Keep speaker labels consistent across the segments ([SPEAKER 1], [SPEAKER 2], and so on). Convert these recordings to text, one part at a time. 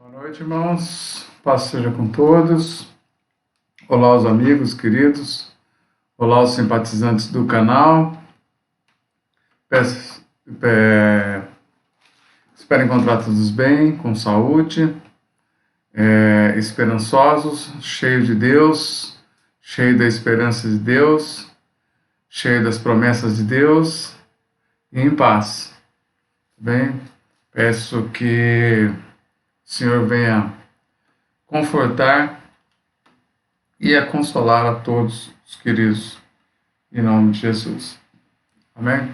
[SPEAKER 1] Boa noite, irmãos. Paz seja com todos. Olá, os amigos queridos. Olá, os simpatizantes do canal. Espero encontrar todos bem, com saúde, esperançosos, cheio de Deus, cheio da esperança de Deus, cheio das promessas de Deus e em paz. Bem, peço que o Senhor venha confortar e a consolar a todos os queridos, em nome de Jesus. Amém?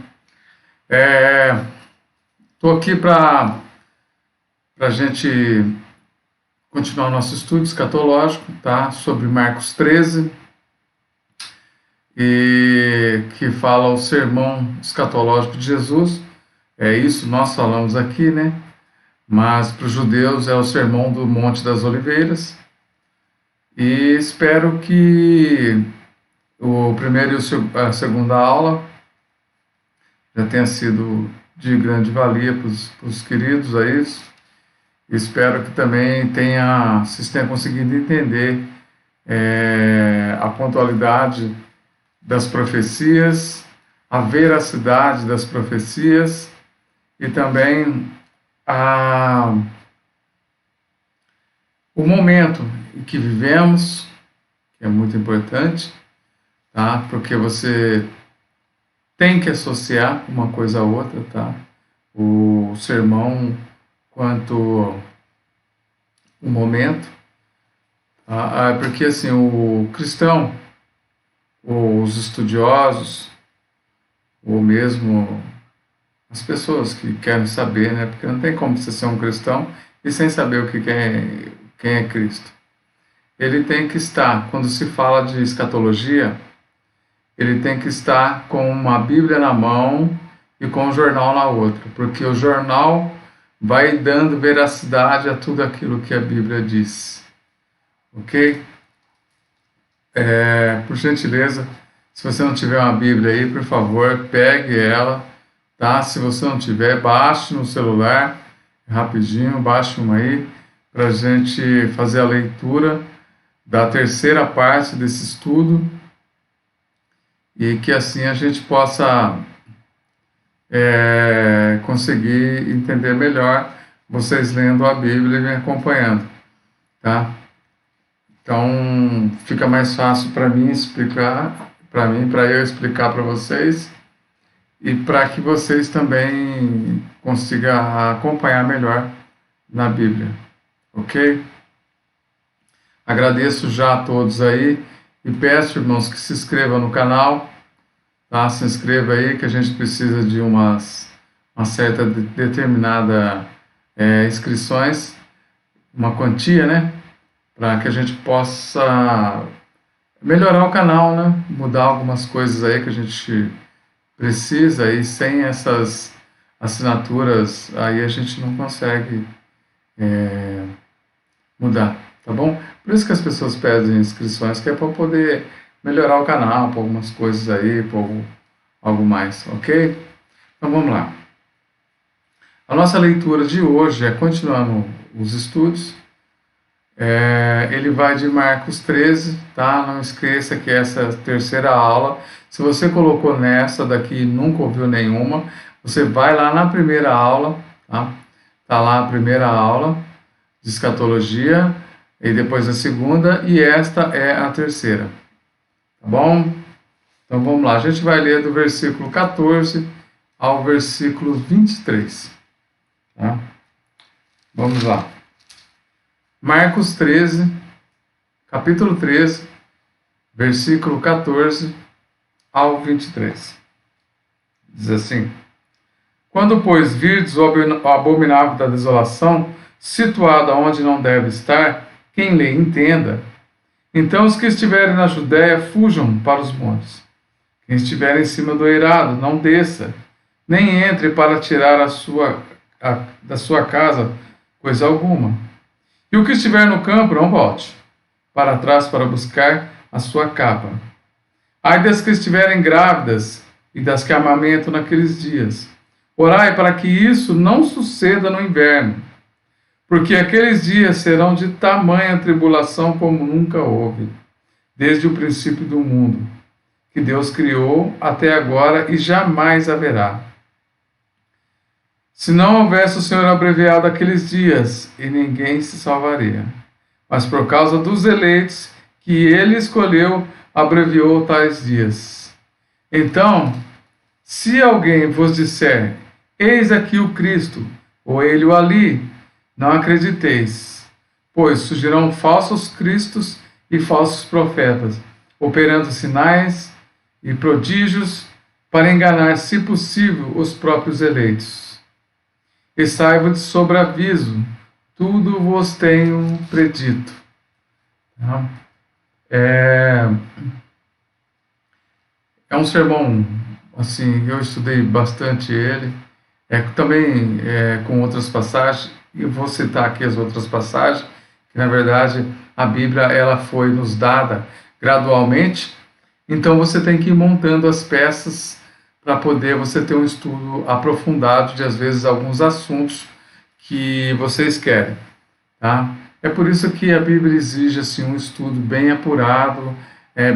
[SPEAKER 1] Estou aqui para a gente continuar o nosso estudo escatológico, tá? Sobre Marcos 13, e que fala o sermão escatológico de Jesus. É isso, nós falamos aqui, né? Mas para os judeus é o sermão do Monte das Oliveiras. E espero que o primeiro e a segunda aula já tenha sido de grande valia para os queridos aí. Espero que também vocês tenham conseguido entender a pontualidade das profecias, a veracidade das profecias e também o momento em que vivemos, que é muito importante, tá? Porque você tem que associar uma coisa a outra, tá? O sermão quanto o momento, tá? Porque assim, o cristão, os estudiosos, ou mesmo as pessoas que querem saber, né? Porque não tem como você ser um cristão e sem saber quem é Cristo. Ele tem que estar, quando se fala de escatologia, ele tem que estar com uma Bíblia na mão e com um jornal na outra, porque o jornal vai dando veracidade a tudo aquilo que a Bíblia diz. Ok? Por gentileza, se você não tiver uma Bíblia aí, por favor, pegue ela, tá? Se você não tiver, baixe no celular, rapidinho, baixe uma aí, para a gente fazer a leitura da terceira parte desse estudo e que assim a gente possa conseguir entender melhor, vocês lendo a Bíblia e me acompanhando, tá? Então fica mais fácil para mim explicar, para eu explicar para vocês e para que vocês também consigam acompanhar melhor na Bíblia, ok? Agradeço já a todos aí e peço, irmãos, que se inscrevam no canal, tá? Se inscreva aí que a gente precisa de uma certa determinada inscrições, uma quantia, né? Para que a gente possa melhorar o canal, né? Mudar algumas coisas aí que a gente precisa e sem essas assinaturas aí a gente não consegue mudar, tá bom? Por isso que as pessoas pedem inscrições, que é para poder melhorar o canal, por algumas coisas aí, por algo mais, ok? Então vamos lá. A nossa leitura de hoje é continuando os estudos. Ele vai de Marcos 13, tá? Não esqueça que essa é a terceira aula. Se você colocou nessa daqui e nunca ouviu nenhuma, você vai lá na primeira aula, tá? Tá lá a primeira aula de escatologia, e depois a segunda, e esta é a terceira. Tá bom? Então vamos lá. A gente vai ler do versículo 14 ao versículo 23. Tá? Vamos lá. Marcos 13, capítulo 13, versículo 14 ao 23. Diz assim: Quando, pois, virdes o abominável da desolação, situado onde não deve estar, quem lê entenda. Então os que estiverem na Judéia fujam para os montes. Quem estiver em cima do eirado, não desça, nem entre para tirar da sua casa coisa alguma. E o que estiver no campo, não volte para trás para buscar a sua capa. Ai das que estiverem grávidas e das que amamentam naqueles dias. Orai para que isso não suceda no inverno, Porque aqueles dias serão de tamanha tribulação como nunca houve, desde o princípio do mundo, que Deus criou até agora e jamais haverá. Se não houvesse o Senhor abreviado aqueles dias, e ninguém se salvaria. Mas por causa dos eleitos que ele escolheu, abreviou tais dias. Então, se alguém vos disser, eis aqui o Cristo, ou ele o ali, não acrediteis, pois surgirão falsos cristos e falsos profetas, operando sinais e prodígios para enganar, se possível, os próprios eleitos. E saiba de sobreaviso, tudo vos tenho predito. É, é um sermão, assim, eu estudei bastante ele, também com outras passagens, e vou citar aqui as outras passagens, que na verdade a Bíblia ela foi nos dada gradualmente, então você tem que ir montando as peças para poder você ter um estudo aprofundado de às vezes alguns assuntos que vocês querem, tá? É por isso que a Bíblia exige assim um estudo bem apurado,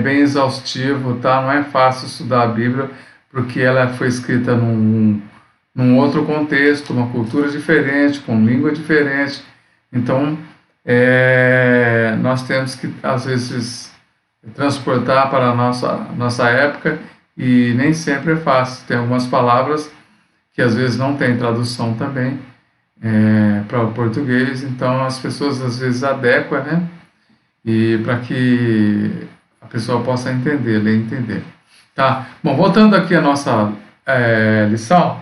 [SPEAKER 1] bem exaustivo, tá? Não é fácil estudar a Bíblia porque ela foi escrita num outro contexto, uma cultura diferente, com língua diferente. Então, nós temos que, às vezes, transportar para a nossa época e nem sempre é fácil. Tem algumas palavras que, às vezes, não tem tradução também para o português, então as pessoas, às vezes, adequam, né? E para que a pessoa possa entender, ler e entender. Tá? Bom, voltando aqui à nossa lição,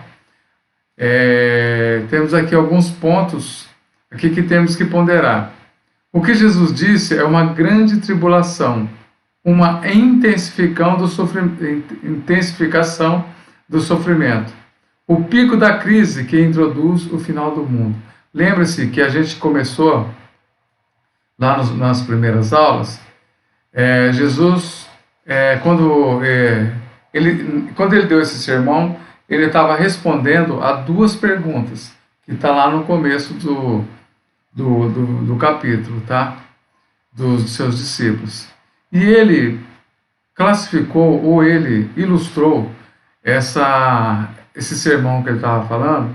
[SPEAKER 1] temos aqui alguns pontos aqui que temos que ponderar. O que Jesus disse é uma grande tribulação, uma intensificação do sofrimento. O pico da crise que introduz o final do mundo. Lembre-se que a gente começou lá nas primeiras aulas, Jesus, quando ele deu esse sermão, ele estava respondendo a duas perguntas, que está lá no começo do capítulo, tá? Dos seus discípulos. E ele classificou, ou ele ilustrou esse sermão que ele estava falando,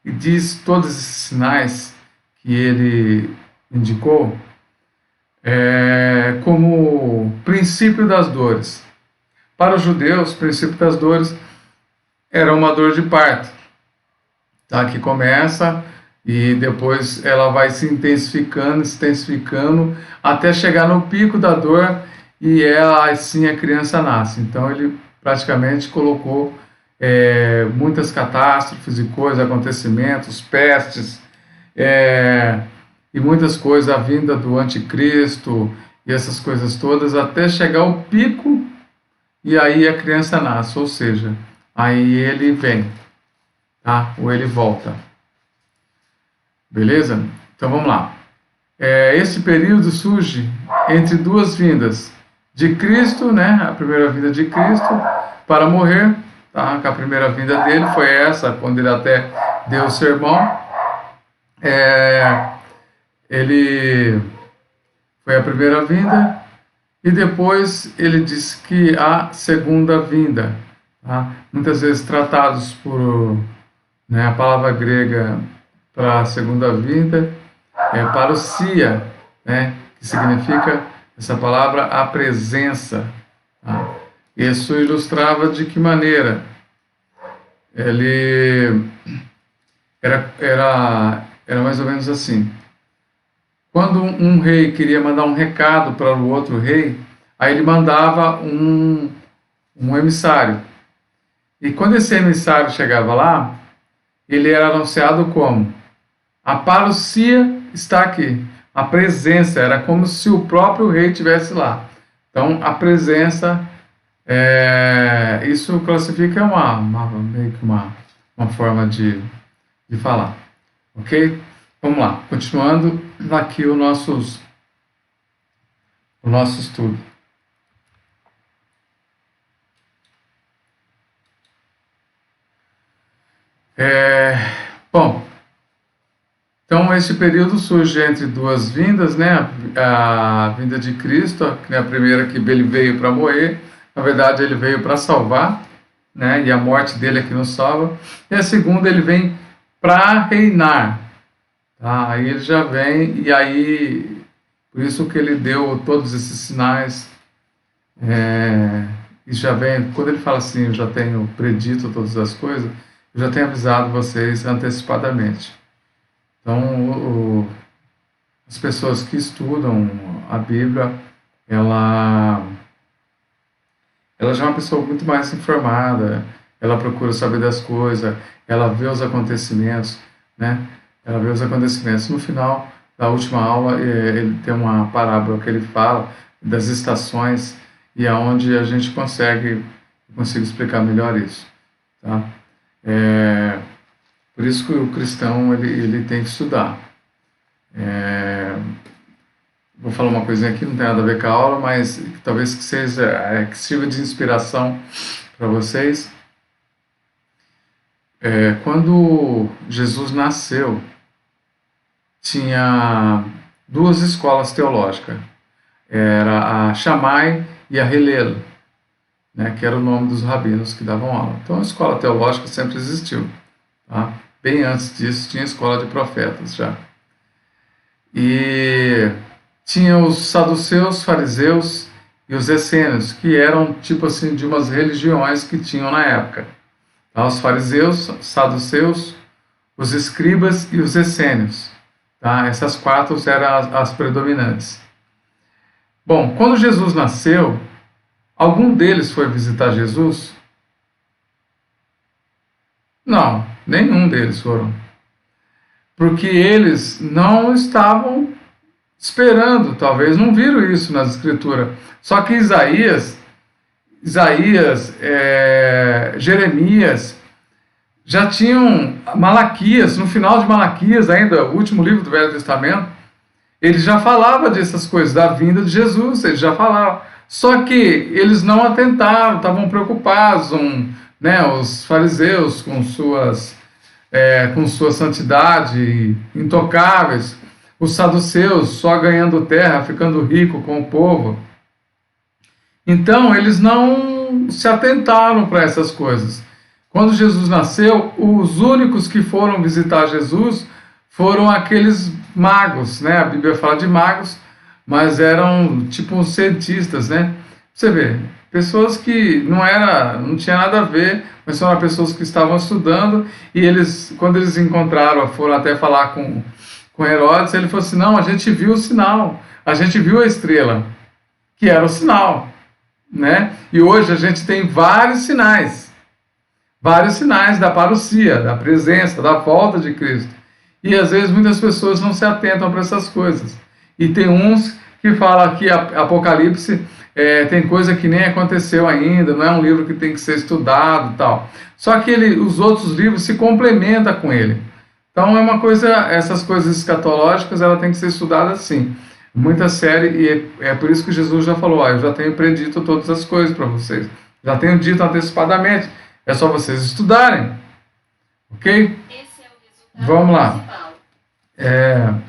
[SPEAKER 1] e diz todos esses sinais que ele indicou, como princípio das dores. Para os judeus, o princípio das dores era uma dor de parto, tá? Que começa e depois ela vai se intensificando, até chegar no pico da dor e assim a criança nasce. Então ele praticamente colocou muitas catástrofes e coisas, acontecimentos, pestes, e muitas coisas, a vinda do anticristo e essas coisas todas, até chegar ao pico e aí a criança nasce, ou seja, aí ele vem, tá? Ou ele volta. Beleza? Então vamos lá. Esse período surge entre duas vindas de Cristo, né? A primeira vinda de Cristo para morrer, tá? A primeira vinda dele foi essa, quando ele até deu o sermão. Ele foi a primeira vinda e depois ele disse que a segunda vinda, tá? Muitas vezes tratados por, né, a palavra grega para a segunda vinda parousia, né, que significa essa palavra a presença, tá? Isso ilustrava de que maneira ele era mais ou menos assim. Quando um rei queria mandar um recado para o outro rei, aí ele mandava um emissário. E quando esse emissário chegava lá, ele era anunciado como: a parousia está aqui. A presença era como se o próprio rei estivesse lá. Então, a presença, isso classifica meio que uma forma de falar. Ok? Vamos lá, continuando aqui o nosso estudo. Bom, então Então, esse período surge entre duas vindas, né? A vinda de Cristo, que é a primeira que ele veio para morrer, na verdade ele veio para salvar, né? E a morte dele é que nos salva. E a segunda, ele vem para reinar, tá? Aí ele já vem, e aí, por isso que ele deu todos esses sinais, e já vem, quando ele fala assim, eu já tenho predito todas as coisas, eu já tenho avisado vocês antecipadamente. Então, as pessoas que estudam a Bíblia, ela já é uma pessoa muito mais informada, ela procura saber das coisas, ela vê os acontecimentos, né? Ela vê os acontecimentos. No final da última aula, ele tem uma parábola que ele fala das estações e aonde a gente consigo explicar melhor isso, tá? Por isso que o cristão ele tem que estudar. Vou falar uma coisinha aqui, não tem nada a ver com a aula, mas talvez que sirva de inspiração para vocês. Quando Jesus nasceu, tinha duas escolas teológicas. Era a Shammai e a Hillel, né, que era o nome dos rabinos que davam aula. Então a escola teológica sempre existiu, tá? Bem antes disso tinha a escola de profetas já. E tinha os saduceus, fariseus e os essênios, que eram tipo assim de umas religiões que tinham na época. Tá? Os fariseus, saduceus, os escribas e os essênios. Tá? Essas quatro eram as predominantes. Bom, quando Jesus nasceu, algum deles foi visitar Jesus? Não, nenhum deles foram. Porque eles não estavam esperando, talvez não viram isso nas escrituras. Só que Isaías, Jeremias, já tinham Malaquias, no final de Malaquias ainda, o último livro do Velho Testamento, ele já falava dessas coisas, da vinda de Jesus, ele já falava. Só que eles não atentaram, estavam preocupados, né, os fariseus com sua santidade, intocáveis, os saduceus só ganhando terra, ficando rico com o povo. Então, eles não se atentaram para essas coisas. Quando Jesus nasceu, os únicos que foram visitar Jesus foram aqueles magos, né? A Bíblia fala de magos, mas eram tipo uns cientistas, né? Você vê, pessoas que não tinha nada a ver, mas eram pessoas que estavam estudando, e eles, quando eles encontraram, foram até falar com Herodes, ele falou assim, não, a gente viu o sinal, a gente viu a estrela, que era o sinal, né? E hoje a gente tem vários sinais da parousia, da presença, da volta de Cristo. E às vezes muitas pessoas não se atentam para essas coisas. E tem uns que falam que Apocalipse tem coisa que nem aconteceu ainda, não é um livro que tem que ser estudado e tal. Só que os outros livros se complementam com ele. Então é uma coisa, essas coisas escatológicas, ela tem que ser estudada assim. Muita série, e é por isso que Jesus já falou, eu já tenho predito todas as coisas para vocês. Já tenho dito antecipadamente. É só vocês estudarem. Ok?
[SPEAKER 2] Esse é o resultado.
[SPEAKER 1] Vamos lá.
[SPEAKER 2] Principal.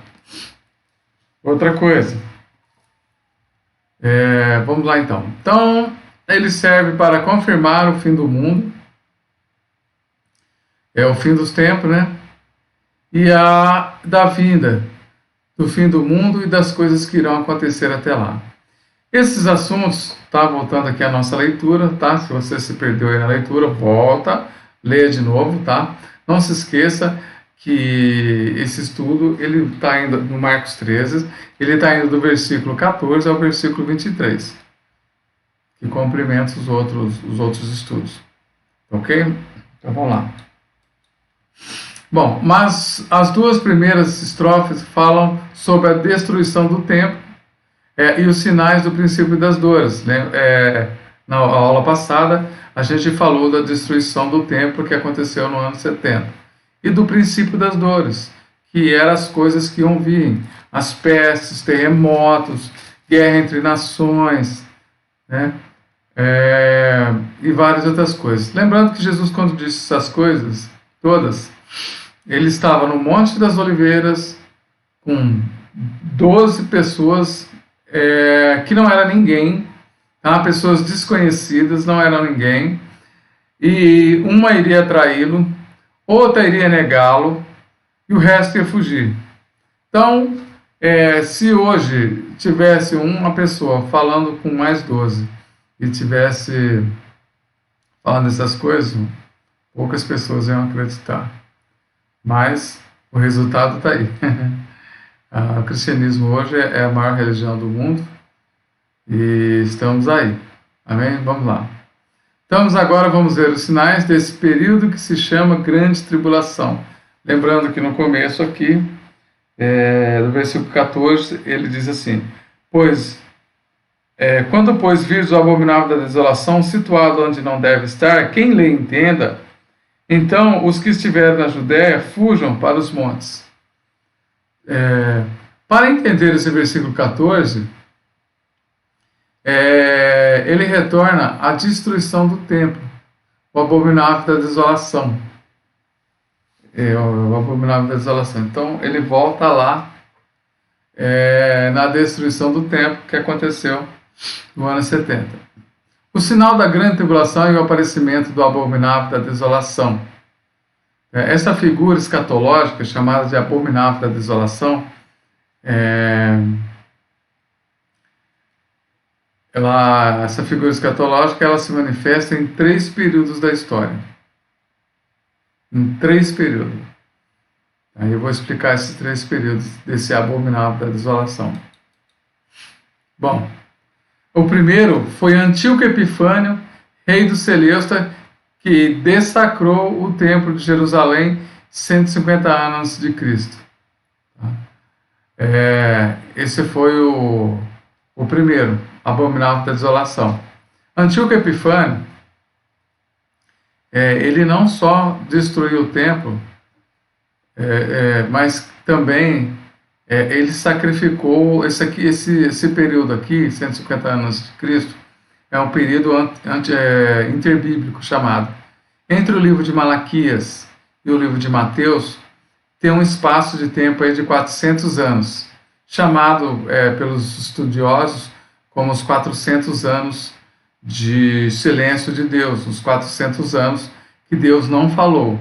[SPEAKER 1] Outra coisa. Vamos lá então. Então, ele serve para confirmar o fim do mundo. É o fim dos tempos, né? E da vinda do fim do mundo e das coisas que irão acontecer até lá. Esses assuntos, tá? Voltando aqui à nossa leitura, tá? Se você se perdeu aí na leitura, volta, leia de novo, tá? Não se esqueça que esse estudo, ele está indo no Marcos 13, ele está indo do versículo 14 ao versículo 23, que complementa os outros estudos. Ok? Então vamos lá. Bom, mas as duas primeiras estrofes falam sobre a destruição do templo e os sinais do princípio das dores. Né? Na aula passada, a gente falou da destruição do templo que aconteceu no ano 70 e do princípio das dores, que eram as coisas que iam vir, as pestes, terremotos, guerra entre nações, né? E várias outras coisas. Lembrando que Jesus, quando disse essas coisas todas, ele estava no Monte das Oliveiras, com 12 pessoas que não era ninguém, tá? Pessoas desconhecidas, não eram ninguém, e uma iria traí-lo, outra iria negá-lo, e o resto ia fugir. Então, se hoje tivesse uma pessoa falando com mais 12 e tivesse falando essas coisas, poucas pessoas iam acreditar. Mas o resultado está aí. O cristianismo hoje é a maior religião do mundo e estamos aí. Amém? Vamos lá. Agora vamos ver os sinais desse período que se chama Grande Tribulação. Lembrando que no começo aqui, no versículo 14, ele diz assim: quando, pois, vires o abominável da desolação, situado onde não deve estar, quem lê entenda, então os que estiverem na Judéia fujam para os montes. Para entender esse versículo 14, ele retorna à destruição do templo, o abominável da desolação. O abominável da desolação. Então, ele volta lá na destruição do templo que aconteceu no ano 70. O sinal da grande tribulação é o aparecimento do abominável da desolação. Essa figura escatológica, chamada de abominável da desolação, essa figura escatológica, ela se manifesta em 3 períodos da história. Em 3 períodos. Aí eu vou explicar esses 3 períodos desse abominável da desolação. Bom, o primeiro foi Antíoco Epifânio, rei do Seleusta, que dessacrou o templo de Jerusalém 150 anos antes de Cristo. Esse foi o primeiro, abominável da desolação. Antíoco Epifânio, ele não só destruiu o templo, mas também ele sacrificou esse período aqui, 150 anos antes de Cristo, é um período interbíblico chamado. Entre o livro de Malaquias e o livro de Mateus, tem um espaço de tempo aí de 400 anos, chamado pelos estudiosos como os 400 anos de silêncio de Deus, os 400 anos que Deus não falou.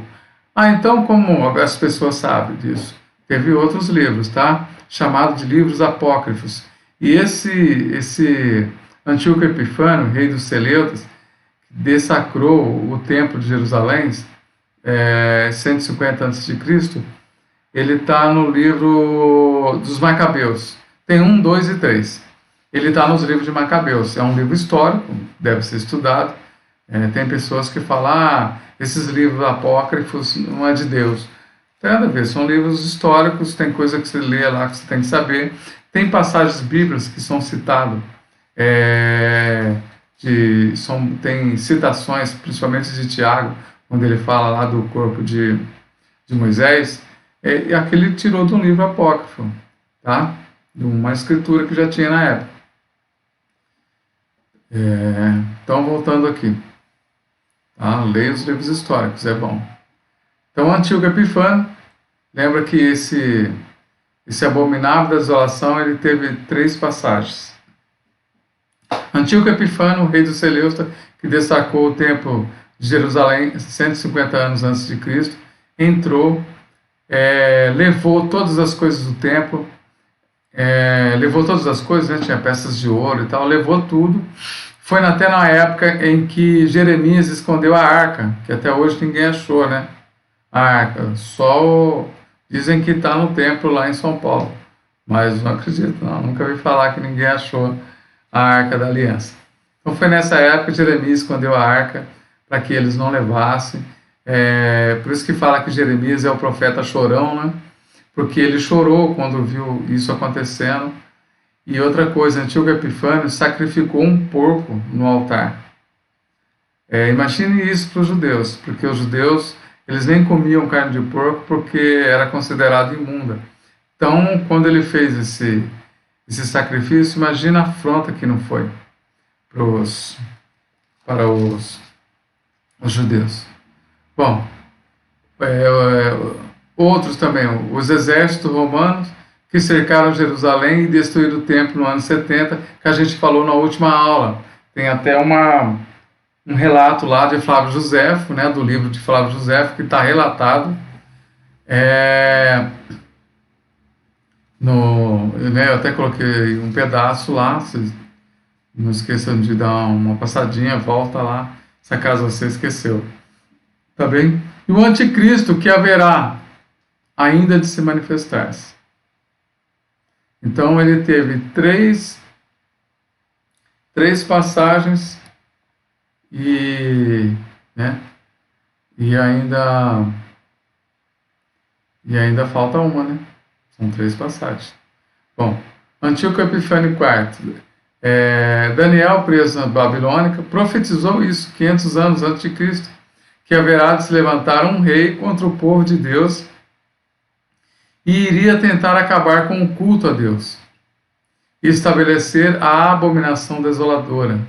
[SPEAKER 1] Então, como as pessoas sabem disso, teve outros livros, tá? Chamado de livros apócrifos. E esse Antíoco Epifânio, rei dos Seleutas, dessacrou o templo de Jerusalém, 150 a.C., ele está no livro dos Macabeus. Tem 1, 2 e 3. Ele está nos livros de Macabeus. É um livro histórico, deve ser estudado. Tem pessoas que falam, esses livros apócrifos não é de Deus. Tem nada a ver, são livros históricos, tem coisa que você lê lá que você tem que saber. Tem passagens bíblicas que são citadas, tem citações, principalmente de Tiago, quando ele fala lá do corpo de Moisés, e aquele tirou de um livro apócrifo, tá? De uma escritura que já tinha na época. Então, voltando aqui. Tá? Leia os livros históricos, é bom. Então, Antíoco Epifânio, lembra que esse abominável da desolação, ele teve 3 passagens. Antíoco Epifânio, rei do Seleusta, que destacou o templo de Jerusalém 150 anos antes de Cristo, entrou, levou todas as coisas do templo, levou todas as coisas, né? Tinha peças de ouro e tal, levou tudo. Foi até na época em que Jeremias escondeu a arca, que até hoje ninguém achou, né? A arca, dizem que está no templo lá em São Paulo, mas não acredito, não, nunca vi falar que ninguém achou a arca da aliança. Então foi nessa época que Jeremias escondeu a arca para que eles não levassem. Por isso que fala que Jeremias é o profeta chorão, né? Porque ele chorou quando viu isso acontecendo. E outra coisa, Antíoco Epifânio sacrificou um porco no altar. Imagine isso para os judeus, porque os judeus eles nem comiam carne de porco porque era considerado imunda. Então, quando ele fez esse sacrifício, imagina a afronta que não foi para os judeus. Bom, outros também, os exércitos romanos que cercaram Jerusalém e destruíram o templo no ano 70, que a gente falou na última aula. Tem até um relato lá de Flávio Josefo, né, do livro de Flávio Josefo, que está relatado eu até coloquei um pedaço lá, vocês não esqueçam de dar uma passadinha, volta lá, se acaso você esqueceu. Tá bem? E o anticristo que haverá ainda de se manifestar-se. Então ele teve três passagens e, né, e ainda falta uma, né? São 3 passagens. Bom, Antíoco Epifânio IV, Daniel, preso na Babilônica, profetizou isso 500 anos antes de Cristo, que haverá de se levantar um rei contra o povo de Deus e iria tentar acabar com o culto a Deus e estabelecer a abominação desoladora.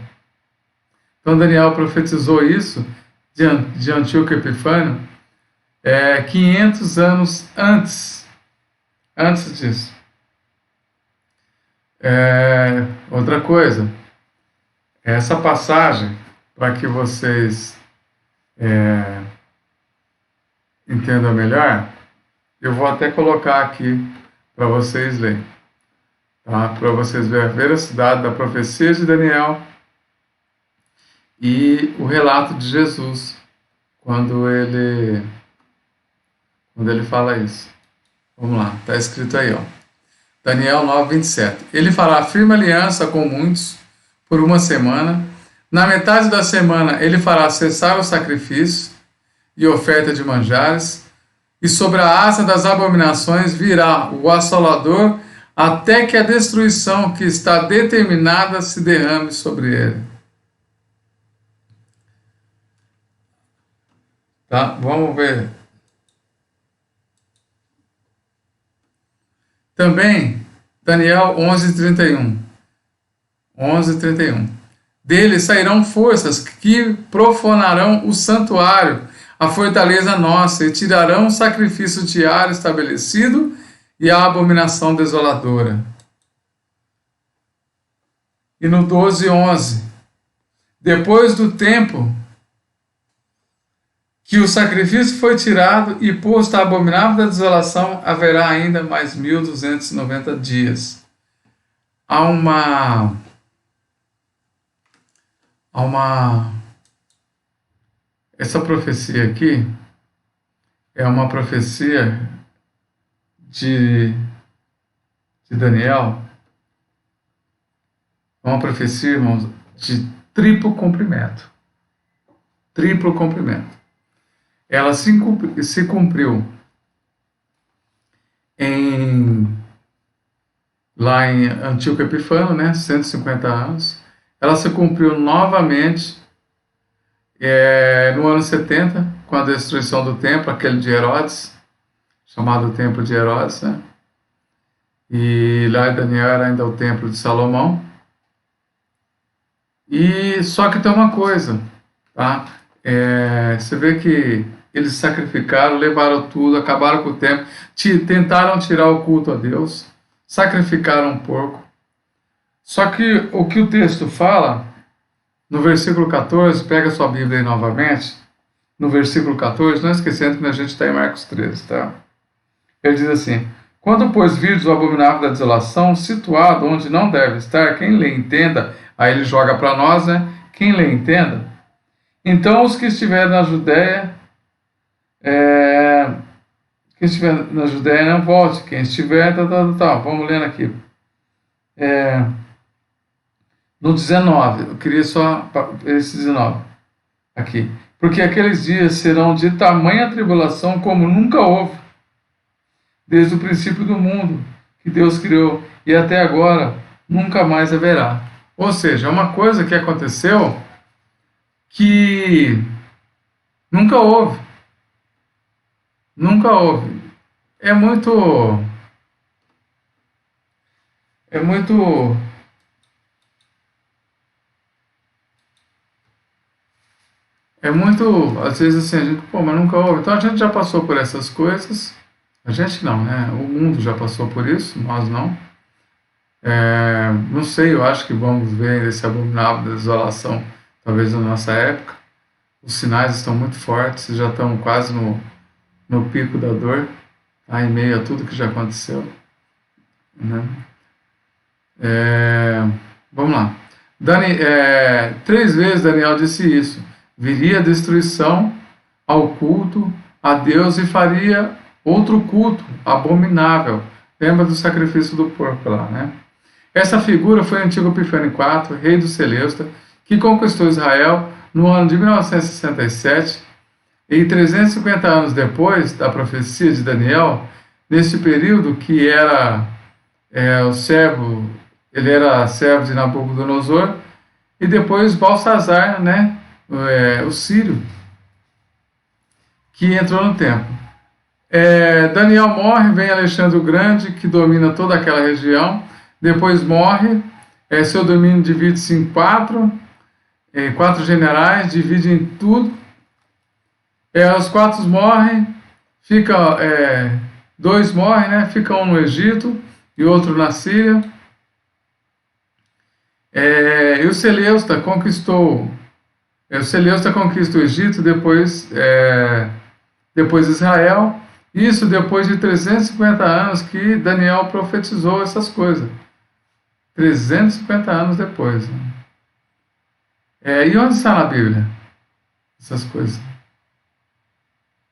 [SPEAKER 1] Então Daniel profetizou isso de Antíoco Epifânio 500 anos antes disso. Outra coisa, essa passagem, para que vocês entendam melhor, eu vou até colocar aqui para vocês lerem, tá? Para vocês verem a veracidade da profecia de Daniel e o relato de Jesus quando ele fala isso. Vamos lá, está escrito aí, ó. Daniel 9, 27. Ele fará firme aliança com muitos por uma semana. Na metade da semana ele fará cessar o sacrifício e oferta de manjares. E sobre a asa das abominações virá o assolador até que a destruição que está determinada se derrame sobre ele. Tá? Vamos ver. Também, Daniel 11:31. 11:31. Dele sairão forças que profanarão o santuário, a fortaleza nossa, e tirarão o sacrifício diário estabelecido e a abominação desoladora. E no 12:11. Depois do tempo que o sacrifício foi tirado e posto a abominável da desolação, haverá ainda mais 1290 dias. Há uma essa profecia aqui é uma profecia de Daniel, é uma profecia, irmãos, de triplo cumprimento. Triplo cumprimento. Ela se cumpriu lá em Antíoco Epifânio, né, 150 anos. Ela se cumpriu novamente no ano 70, com a destruição do templo, aquele de Herodes, chamado Templo de Herodes, né? E lá em Daniel era ainda o Templo de Salomão. E só que tem uma coisa, tá? Você vê que eles sacrificaram, levaram tudo, acabaram com o templo, tentaram tirar o culto a Deus, sacrificaram um porco. Só que o que o texto fala, no versículo 14, pega sua Bíblia aí novamente, no versículo 14, não esquecendo que a gente está em Marcos 13, tá? Ele diz assim: quando, pois, virdes o abominável da desolação, situado onde não deve estar, quem lhe entenda, aí ele joga para nós, né? Quem lhe entenda, então os que estiverem na Judéia, quem estiver na Judéia não volte, quem estiver, vamos lendo aqui. No 19, eu queria só esse 19 aqui. Porque aqueles dias serão de tamanha tribulação como nunca houve, desde o princípio do mundo que Deus criou, e até agora nunca mais haverá. Ou seja, é uma coisa que aconteceu que nunca houve. Nunca houve. É muito, às vezes assim, a gente, mas nunca houve. Então a gente já passou por essas coisas, A gente não, né? O mundo já passou por isso, nós não. Não sei, eu acho que vamos ver esse abominável desolação, talvez na nossa época. Os sinais estão muito fortes, já estão quase no pico da dor, tá? Em meio a tudo que já aconteceu, né? Vamos lá. 3 vezes Daniel disse isso. Viria a destruição ao culto a Deus e faria outro culto abominável. Lembra do sacrifício do porco lá, né? Essa figura foi Antíoco Epifânio IV, rei do Seleusta, que conquistou Israel no ano de 1967 e 350 anos depois da profecia de Daniel, nesse período que era ele era servo de Nabucodonosor, e depois Balsazar, né, o sírio, que entrou no templo. Daniel morre, vem Alexandre o Grande, que domina toda aquela região, depois morre, seu domínio divide-se em quatro generais, divide em tudo, os 4 morrem, dois morrem, né, fica um no Egito e outro na Síria, e o Seleusta conquista o Egito, depois Israel. Isso depois de 350 anos que Daniel profetizou essas coisas. 350 anos depois. E onde está na Bíblia essas coisas?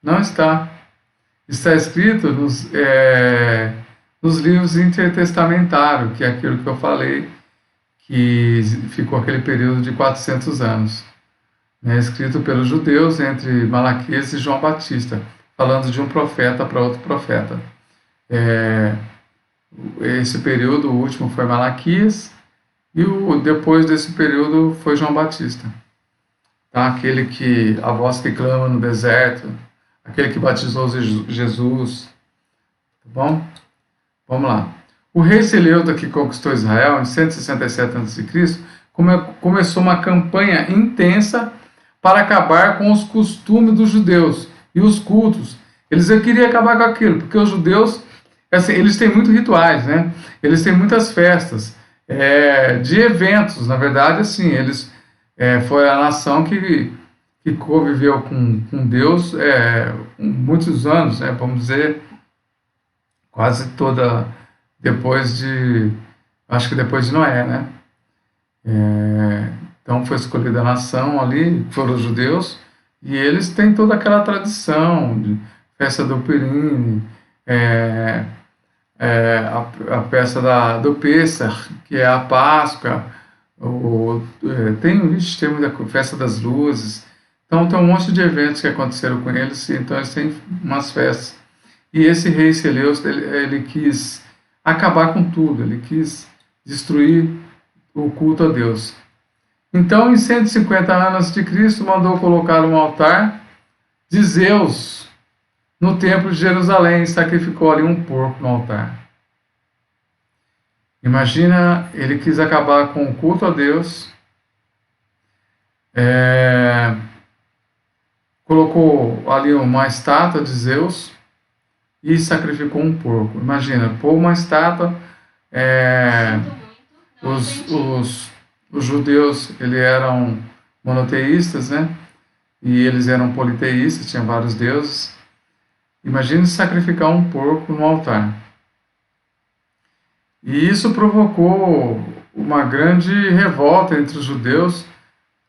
[SPEAKER 1] Não está. Está escrito nos livros intertestamentários, que é aquilo que eu falei, que ficou aquele período de 400 anos, né, escrito pelos judeus entre Malaquias e João Batista, falando de um profeta para outro profeta. Esse período, o último foi Malaquias, e depois desse período foi João Batista. Tá? A voz que clama no deserto, aquele que batizou Jesus. Tá bom? Vamos lá. O rei Seleuta, que conquistou Israel em 167 a.C., começou uma campanha intensa para acabar com os costumes dos judeus e os cultos. Eles queriam acabar com aquilo, porque os judeus, assim, eles têm muitos rituais, né? Eles têm muitas festas, de eventos. Na verdade, assim, eles foi a nação que conviveu com Deus muitos anos, né? Vamos dizer, quase toda, acho que depois de Noé, né? Então foi escolhida a nação ali, foram os judeus, e eles têm toda aquela tradição de festa do Purim, a festa do Pêssar, que é a Páscoa, tem muita festa das luzes. Então tem um monte de eventos que aconteceram com eles, então eles têm umas festas. E esse rei Seleusta, ele quis acabar com tudo, ele quis destruir o culto a Deus. Então, em 150 anos de Cristo, mandou colocar um altar de Zeus no templo de Jerusalém e sacrificou ali um porco no altar. Imagina, ele quis acabar com o culto a Deus, colocou ali uma estátua de Zeus e sacrificou um porco. Imagina, pôr uma estátua. Os judeus, eles eram monoteístas, né? E eles eram politeístas, tinham vários deuses. Imagine sacrificar um porco no altar. E isso provocou uma grande revolta entre os judeus,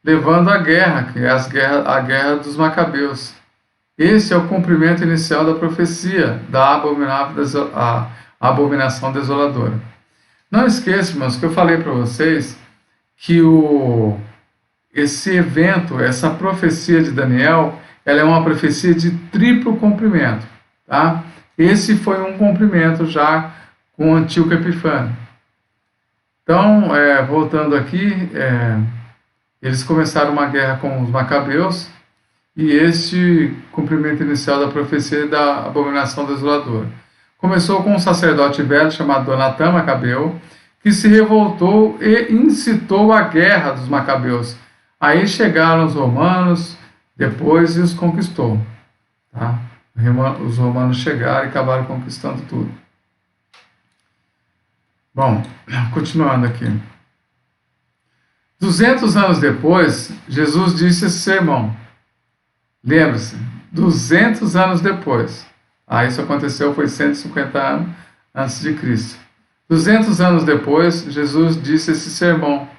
[SPEAKER 1] levando à guerra, que é a guerra dos Macabeus. Esse é o cumprimento inicial da profecia da abominação desoladora. Não esqueça, irmãos, que eu falei para vocês que esse evento, essa profecia de Daniel, ela é uma profecia de triplo cumprimento. Tá? Esse foi um cumprimento já com Antíoco Epifânio. Então, voltando aqui, eles começaram uma guerra com os Macabeus, e este cumprimento inicial da profecia da abominação desoladora. Começou com um sacerdote velho chamado Donatã Macabeu, que se revoltou e incitou a guerra dos Macabeus. Aí chegaram os romanos, depois e os conquistou. Tá? Os romanos chegaram e acabaram conquistando tudo. Bom, continuando aqui. 200 anos depois, Jesus disse esse sermão. Lembre-se, 200 anos depois. Isso aconteceu, foi 150 anos antes de Cristo. 200 anos depois, Jesus disse esse sermão.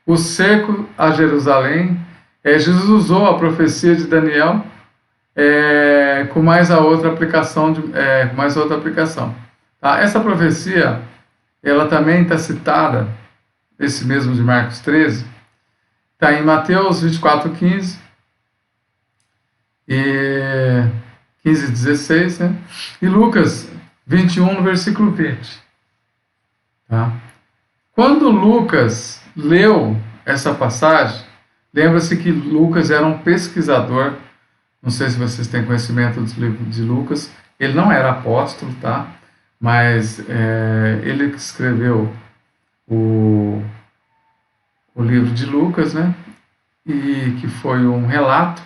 [SPEAKER 1] O cerco a Jerusalém, Jesus usou a profecia de Daniel com mais a outra aplicação, Tá? Essa profecia, ela também está citada, esse mesmo de Marcos 13, está em Mateus 24:15 e 15 e 16, né? E Lucas 21, no versículo 20. Tá? Quando Lucas leu essa passagem, lembra-se que Lucas era um pesquisador. Não sei se vocês têm conhecimento dos livros de Lucas. Ele não era apóstolo, tá? Mas ele que escreveu o livro de Lucas, né? E que foi um relato.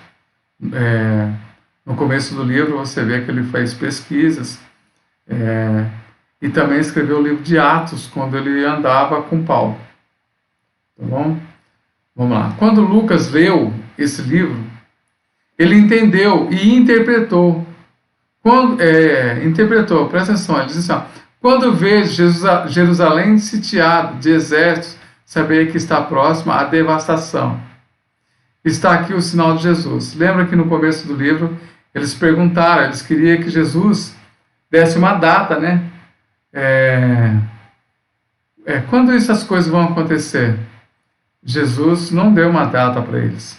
[SPEAKER 1] No começo do livro você vê que ele fez pesquisas e também escreveu o livro de Atos, quando ele andava com Paulo. Tá bom? Vamos lá. Quando Lucas leu esse livro, ele entendeu e interpretou. Presta atenção, ele diz assim: quando vejo Jerusalém sitiada de exércitos, saber que está próxima a devastação. Está aqui o sinal de Jesus. Lembra que no começo do livro eles perguntaram, eles queriam que Jesus desse uma data, né? Quando essas coisas vão acontecer? Jesus não deu uma data para eles.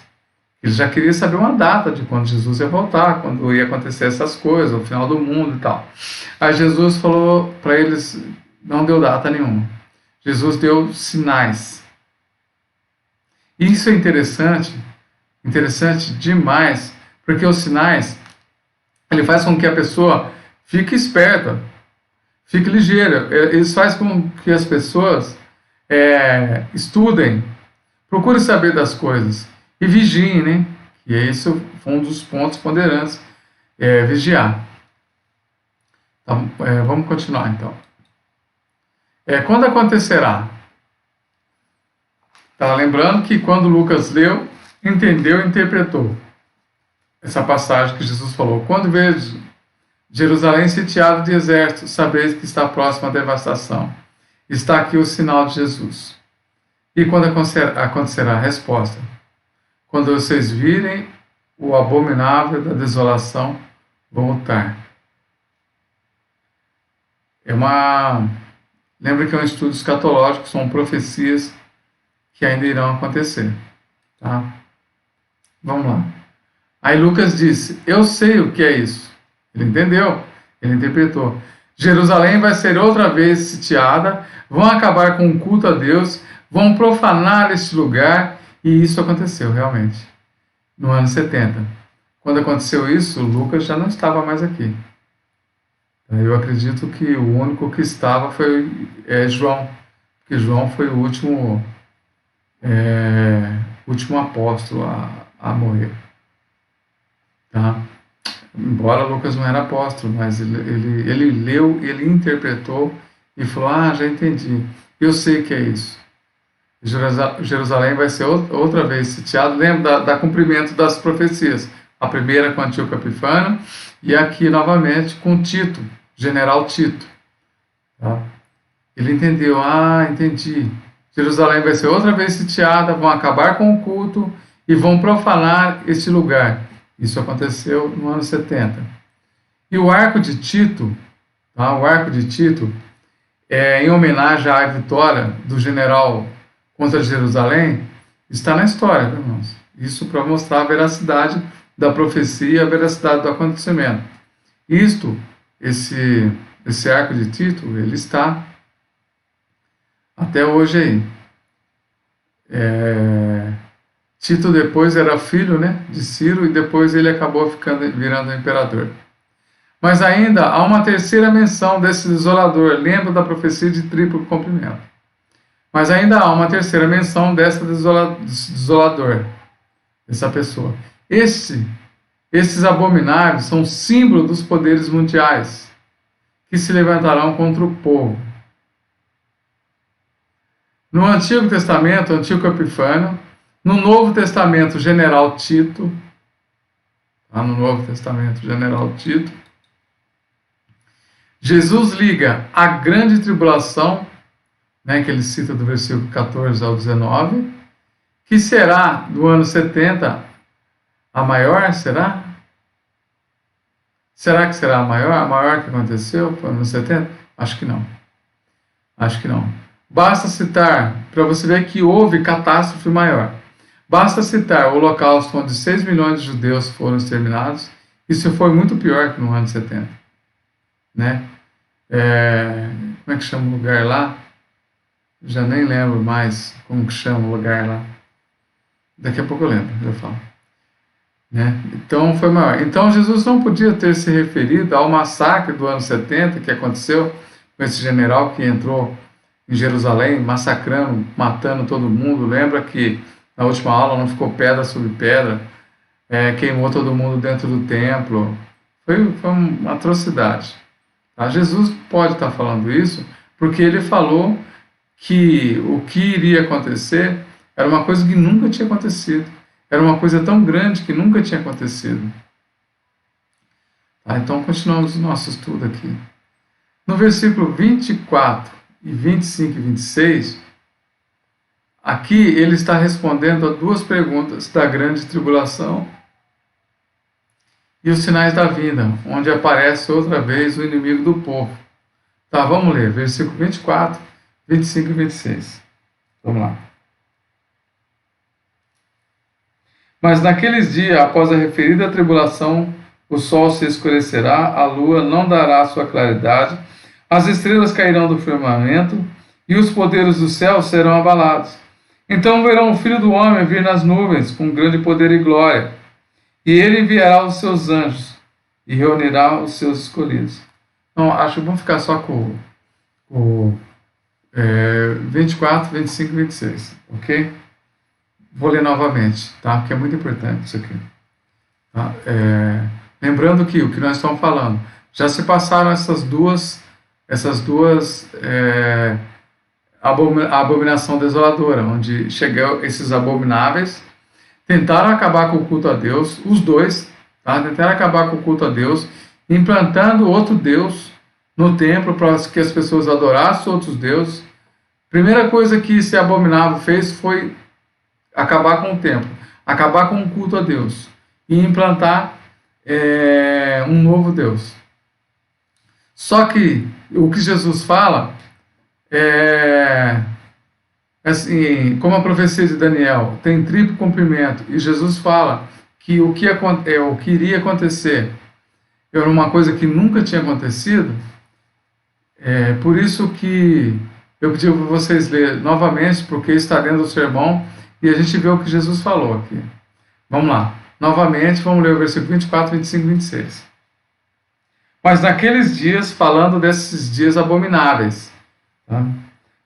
[SPEAKER 1] Ele já queria saber uma data de quando Jesus ia voltar, quando ia acontecer essas coisas, o final do mundo e tal. Aí Jesus falou para eles, não deu data nenhuma. Jesus deu sinais. E isso é interessante demais, porque os sinais, ele faz com que a pessoa fique esperta, fique ligeira. Eles fazem com que as pessoas estudem, procurem saber das coisas. E vigiem, né? E isso foi um dos pontos ponderantes, vigiar. Então, vamos continuar, então. Quando acontecerá? Tá lembrando que quando Lucas leu, entendeu e interpretou essa passagem que Jesus falou. Quando vejo Jerusalém sitiada de exércitos, sabeis que está próxima à devastação. Está aqui o sinal de Jesus. E quando acontecerá a resposta? Quando vocês virem o abominável da desolação voltar. Lembra que é um estudo escatológico, são profecias que ainda irão acontecer. Tá? Vamos lá. Aí Lucas disse, eu sei o que é isso. Ele entendeu, ele interpretou. Jerusalém vai ser outra vez sitiada, vão acabar com o culto a Deus, vão profanar este lugar. E isso aconteceu realmente, no ano 70. Quando aconteceu isso, Lucas já não estava mais aqui. Eu acredito que o único que estava foi João, porque João foi o último apóstolo a morrer. Tá? Embora Lucas não era apóstolo, mas ele leu, ele interpretou e falou, já entendi, eu sei que é isso. Jerusalém vai ser outra vez sitiado. Lembra da cumprimento das profecias. A primeira com Antíoco Epifânio e aqui novamente com Tito, general Tito. Tá? Ele entendeu, entendi. Jerusalém vai ser outra vez sitiada, vão acabar com o culto e vão profanar este lugar. Isso aconteceu no ano 70. E o arco de Tito, tá? O arco de Tito, em homenagem à vitória do general contra Jerusalém, está na história, irmãos. Isso para mostrar a veracidade da profecia, a veracidade do acontecimento. Esse arco de Tito, ele está até hoje aí. Tito depois era filho, né, de Ciro e depois ele acabou virando imperador. Mas ainda há uma terceira menção desse desolador. Lembra da profecia de triplo cumprimento. Mas ainda há uma terceira menção dessa desolador, dessa pessoa. Este Esses abomináveis são símbolo dos poderes mundiais que se levantarão contra o povo. No Antigo Testamento, Antíoco Epifânio. No Novo Testamento, General Tito. Tá? No Novo Testamento, General Tito. Jesus liga a grande tribulação, né, que ele cita do versículo 14 ao 19, que será do ano 70 a maior, será? Será que será a maior? A maior que aconteceu no ano 70? Acho que não. Acho que não. Basta citar, para você ver que houve catástrofe maior. Basta citar o Holocausto, onde 6 milhões de judeus foram exterminados. Isso foi muito pior que no ano 70. Né? Como é que chama o lugar lá? Já nem lembro mais como que chama o lugar lá. Daqui a pouco eu lembro, eu falo. Né? Então foi maior. Então Jesus não podia ter se referido ao massacre do ano 70 que aconteceu com esse general que entrou em Jerusalém, massacrando, matando todo mundo. Lembra que na última aula não ficou pedra sobre pedra, queimou todo mundo dentro do templo. Foi uma atrocidade. Tá? Jesus pode estar falando isso porque ele falou que o que iria acontecer era uma coisa que nunca tinha acontecido. Era uma coisa tão grande que nunca tinha acontecido. Tá? Então, continuamos o nosso estudo aqui. No versículo 24 e 25 e 26, aqui ele está respondendo a duas perguntas da grande tribulação e os sinais da vinda, onde aparece outra vez o inimigo do povo. Tá, vamos ler, versículo 24, 25 e 26. Vamos lá. Mas naqueles dias, após a referida tribulação, o sol se escurecerá, a lua não dará sua claridade, as estrelas cairão do firmamento e os poderes do céu serão abalados. Então verão o Filho do Homem vir nas nuvens com grande poder e glória, e ele enviará os seus anjos e reunirá os seus escolhidos. Então, acho bom ficar só com o 24, 25 e 26, ok? Vou ler novamente, tá? Porque é muito importante isso aqui. Tá? Lembrando que o que nós estamos falando, já se passaram essas duas a abominação desoladora, onde chegou esses abomináveis, tentaram acabar com o culto a Deus, os dois, tá? Tentaram acabar com o culto a Deus, implantando outro Deus no templo para que as pessoas adorassem outros deuses. Primeira coisa que esse abominável fez foi acabar com o templo, acabar com o culto a Deus e implantar um novo Deus. Só que o que Jesus fala assim, como a profecia de Daniel tem triplo cumprimento, e Jesus fala que o que iria acontecer era uma coisa que nunca tinha acontecido. Por isso que eu pedi para vocês lerem novamente, porque está dentro do sermão, e a gente vê o que Jesus falou aqui. Vamos lá. Novamente, vamos ler o versículo 24, 25 e 26. Mas naqueles dias, falando desses dias abomináveis, tá?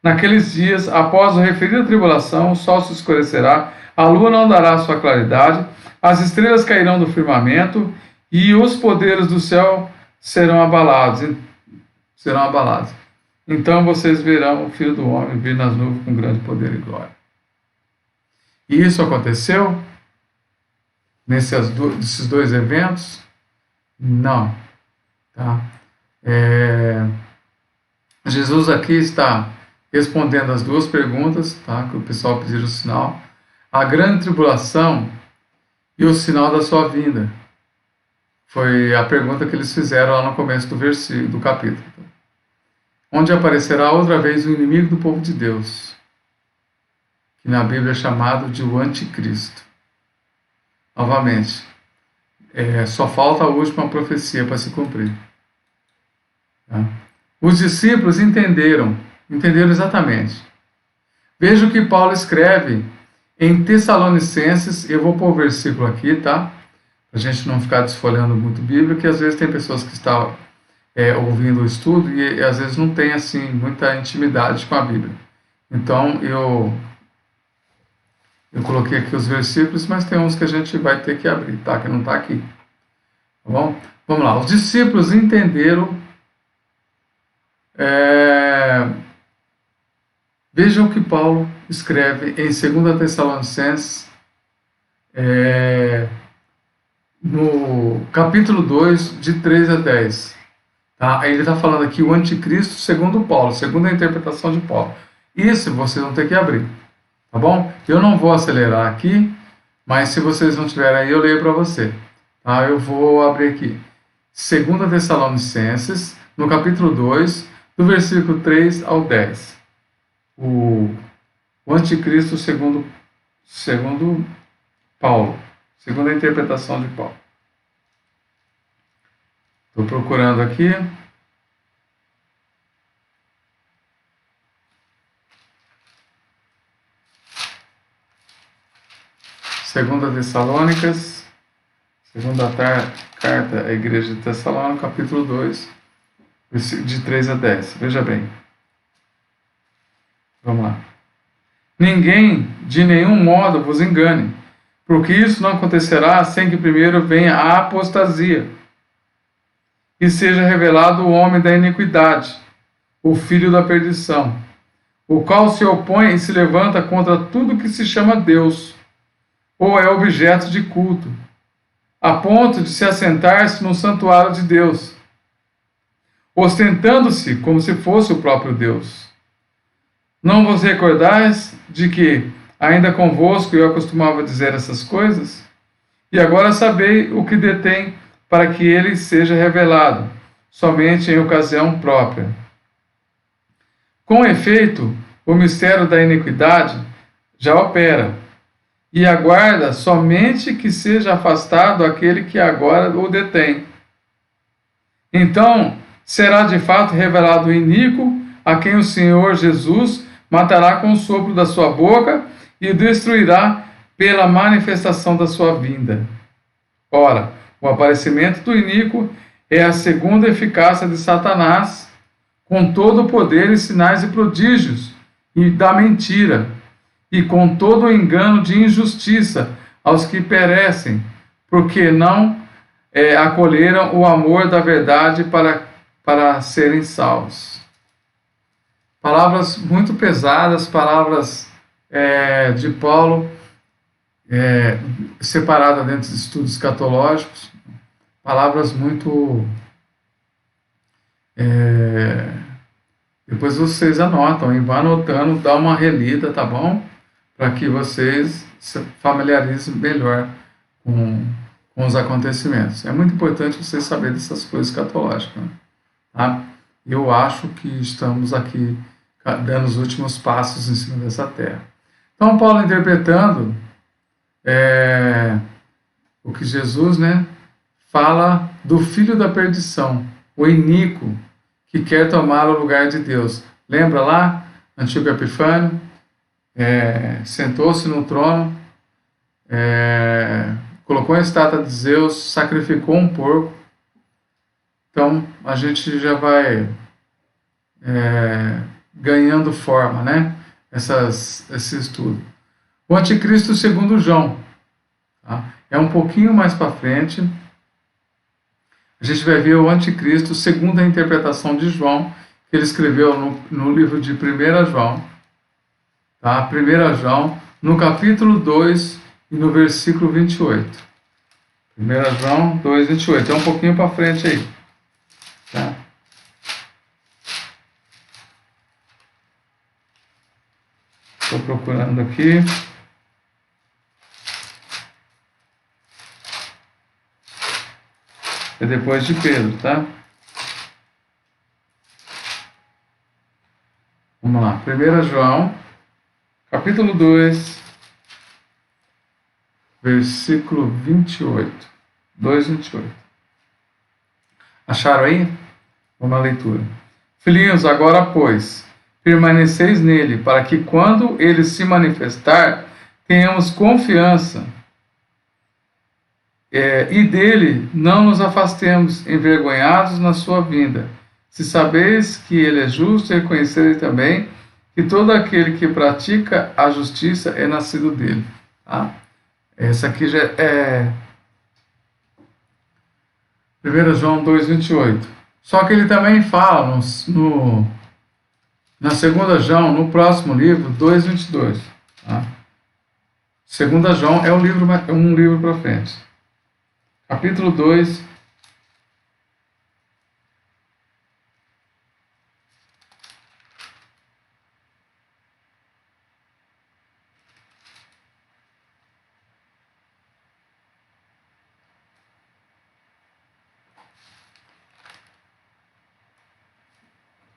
[SPEAKER 1] Naqueles dias, após a referida tribulação, o sol se escurecerá, a lua não dará sua claridade, as estrelas cairão do firmamento, e os poderes do céu serão abalados. Então vocês verão o Filho do Homem vir nas nuvens com grande poder e glória. E isso aconteceu nesses dois eventos? Não. Tá? Jesus aqui está respondendo as duas perguntas, tá? Que o pessoal pediu o sinal. A grande tribulação e o sinal da sua vinda. Foi a pergunta que eles fizeram lá no começo do capítulo. Onde aparecerá outra vez o inimigo do povo de Deus, que na Bíblia é chamado de o Anticristo. Novamente, só falta a última profecia para se cumprir. Tá? Os discípulos entenderam exatamente. Veja o que Paulo escreve em Tessalonicenses. Eu vou pôr o versículo aqui, tá? Para a gente não ficar desfolhando muito Bíblia, que às vezes tem pessoas que estão ouvindo o estudo e às vezes não tem assim muita intimidade com a Bíblia. Então eu coloquei aqui os versículos, mas tem uns que a gente vai ter que abrir, tá? Que não está aqui, Tá bom? Vamos lá. Os discípulos entenderam. Vejam o que Paulo escreve em 2 Tessalonicenses, no capítulo 2, de 3 a 10. Tá? Ele está falando aqui o anticristo segundo Paulo, segundo a interpretação de Paulo. Isso vocês vão ter que abrir. Tá bom? Eu não vou acelerar aqui, mas se vocês não tiverem aí, eu leio para você. Tá? Eu vou abrir aqui. 2 Tessalonicenses, no capítulo 2, do versículo 3 ao 10. O anticristo segundo Paulo, segundo a interpretação de Paulo. Estou procurando aqui. Segunda Tessalônicas, segunda carta à igreja de Tessalônica, capítulo 2, de 3 a 10. Veja bem. Vamos lá. Ninguém de nenhum modo vos engane, porque isso não acontecerá sem que primeiro venha a apostasia e seja revelado o homem da iniquidade, o filho da perdição, o qual se opõe e se levanta contra tudo que se chama Deus, ou é objeto de culto, a ponto de se assentar-se no santuário de Deus, ostentando-se como se fosse o próprio Deus. Não vos recordais de que, ainda convosco, eu costumava dizer essas coisas? E agora sabei o que detém para que ele seja revelado, somente em ocasião própria. Com efeito, o mistério da iniquidade já opera, e aguarda somente que seja afastado aquele que agora o detém. Então, será de fato revelado o iníquo, a quem o Senhor Jesus matará com o sopro da sua boca e o destruirá pela manifestação da sua vinda. Ora, o aparecimento do iníquo é a segunda eficácia de Satanás, com todo o poder e sinais e prodígios, e da mentira, e com todo o engano de injustiça aos que perecem, porque não acolheram o amor da verdade para serem salvos. Palavras muito pesadas, palavras de Paulo, separadas dentro de estudos escatológicos, palavras muito... depois vocês anotam e vão anotando, dá uma relida, tá bom? Para que vocês se familiarizem melhor com os acontecimentos. É muito importante vocês saberem dessas coisas escatológicas. Né? Tá? Eu acho que estamos aqui dando os últimos passos em cima dessa terra. Então, Paulo interpretando o que Jesus, fala do filho da perdição, o iníquo, que quer tomar o lugar de Deus. Lembra lá, Antíoco Epifânio, sentou-se no trono, colocou a estátua de Zeus, sacrificou um porco. Então, a gente já vai ganhando forma, esse estudo. O anticristo segundo João, tá? É um pouquinho mais para frente. A gente vai ver o anticristo segundo a interpretação de João, que ele escreveu no livro de 1 João, tá? 1 João, no capítulo 2 e no versículo 28. 1 João 2, 28. É um pouquinho para frente aí, tá? Estou procurando aqui. É depois de Pedro, tá? Vamos lá. 1 João, capítulo 2, versículo 28. 2, 28. Acharam aí? Vamos à leitura. Filhinhos, agora, pois, permaneceis nele, para que quando ele se manifestar, tenhamos confiança e dele não nos afastemos envergonhados na sua vinda. Se sabeis que ele é justo, reconhecereis também que todo aquele que pratica a justiça é nascido dele. Tá? Essa aqui já é 1 João 2,28. Só que ele também fala na 2 João, no próximo livro, 2,22. Tá? 2 João é um livro para frente. Capítulo 2.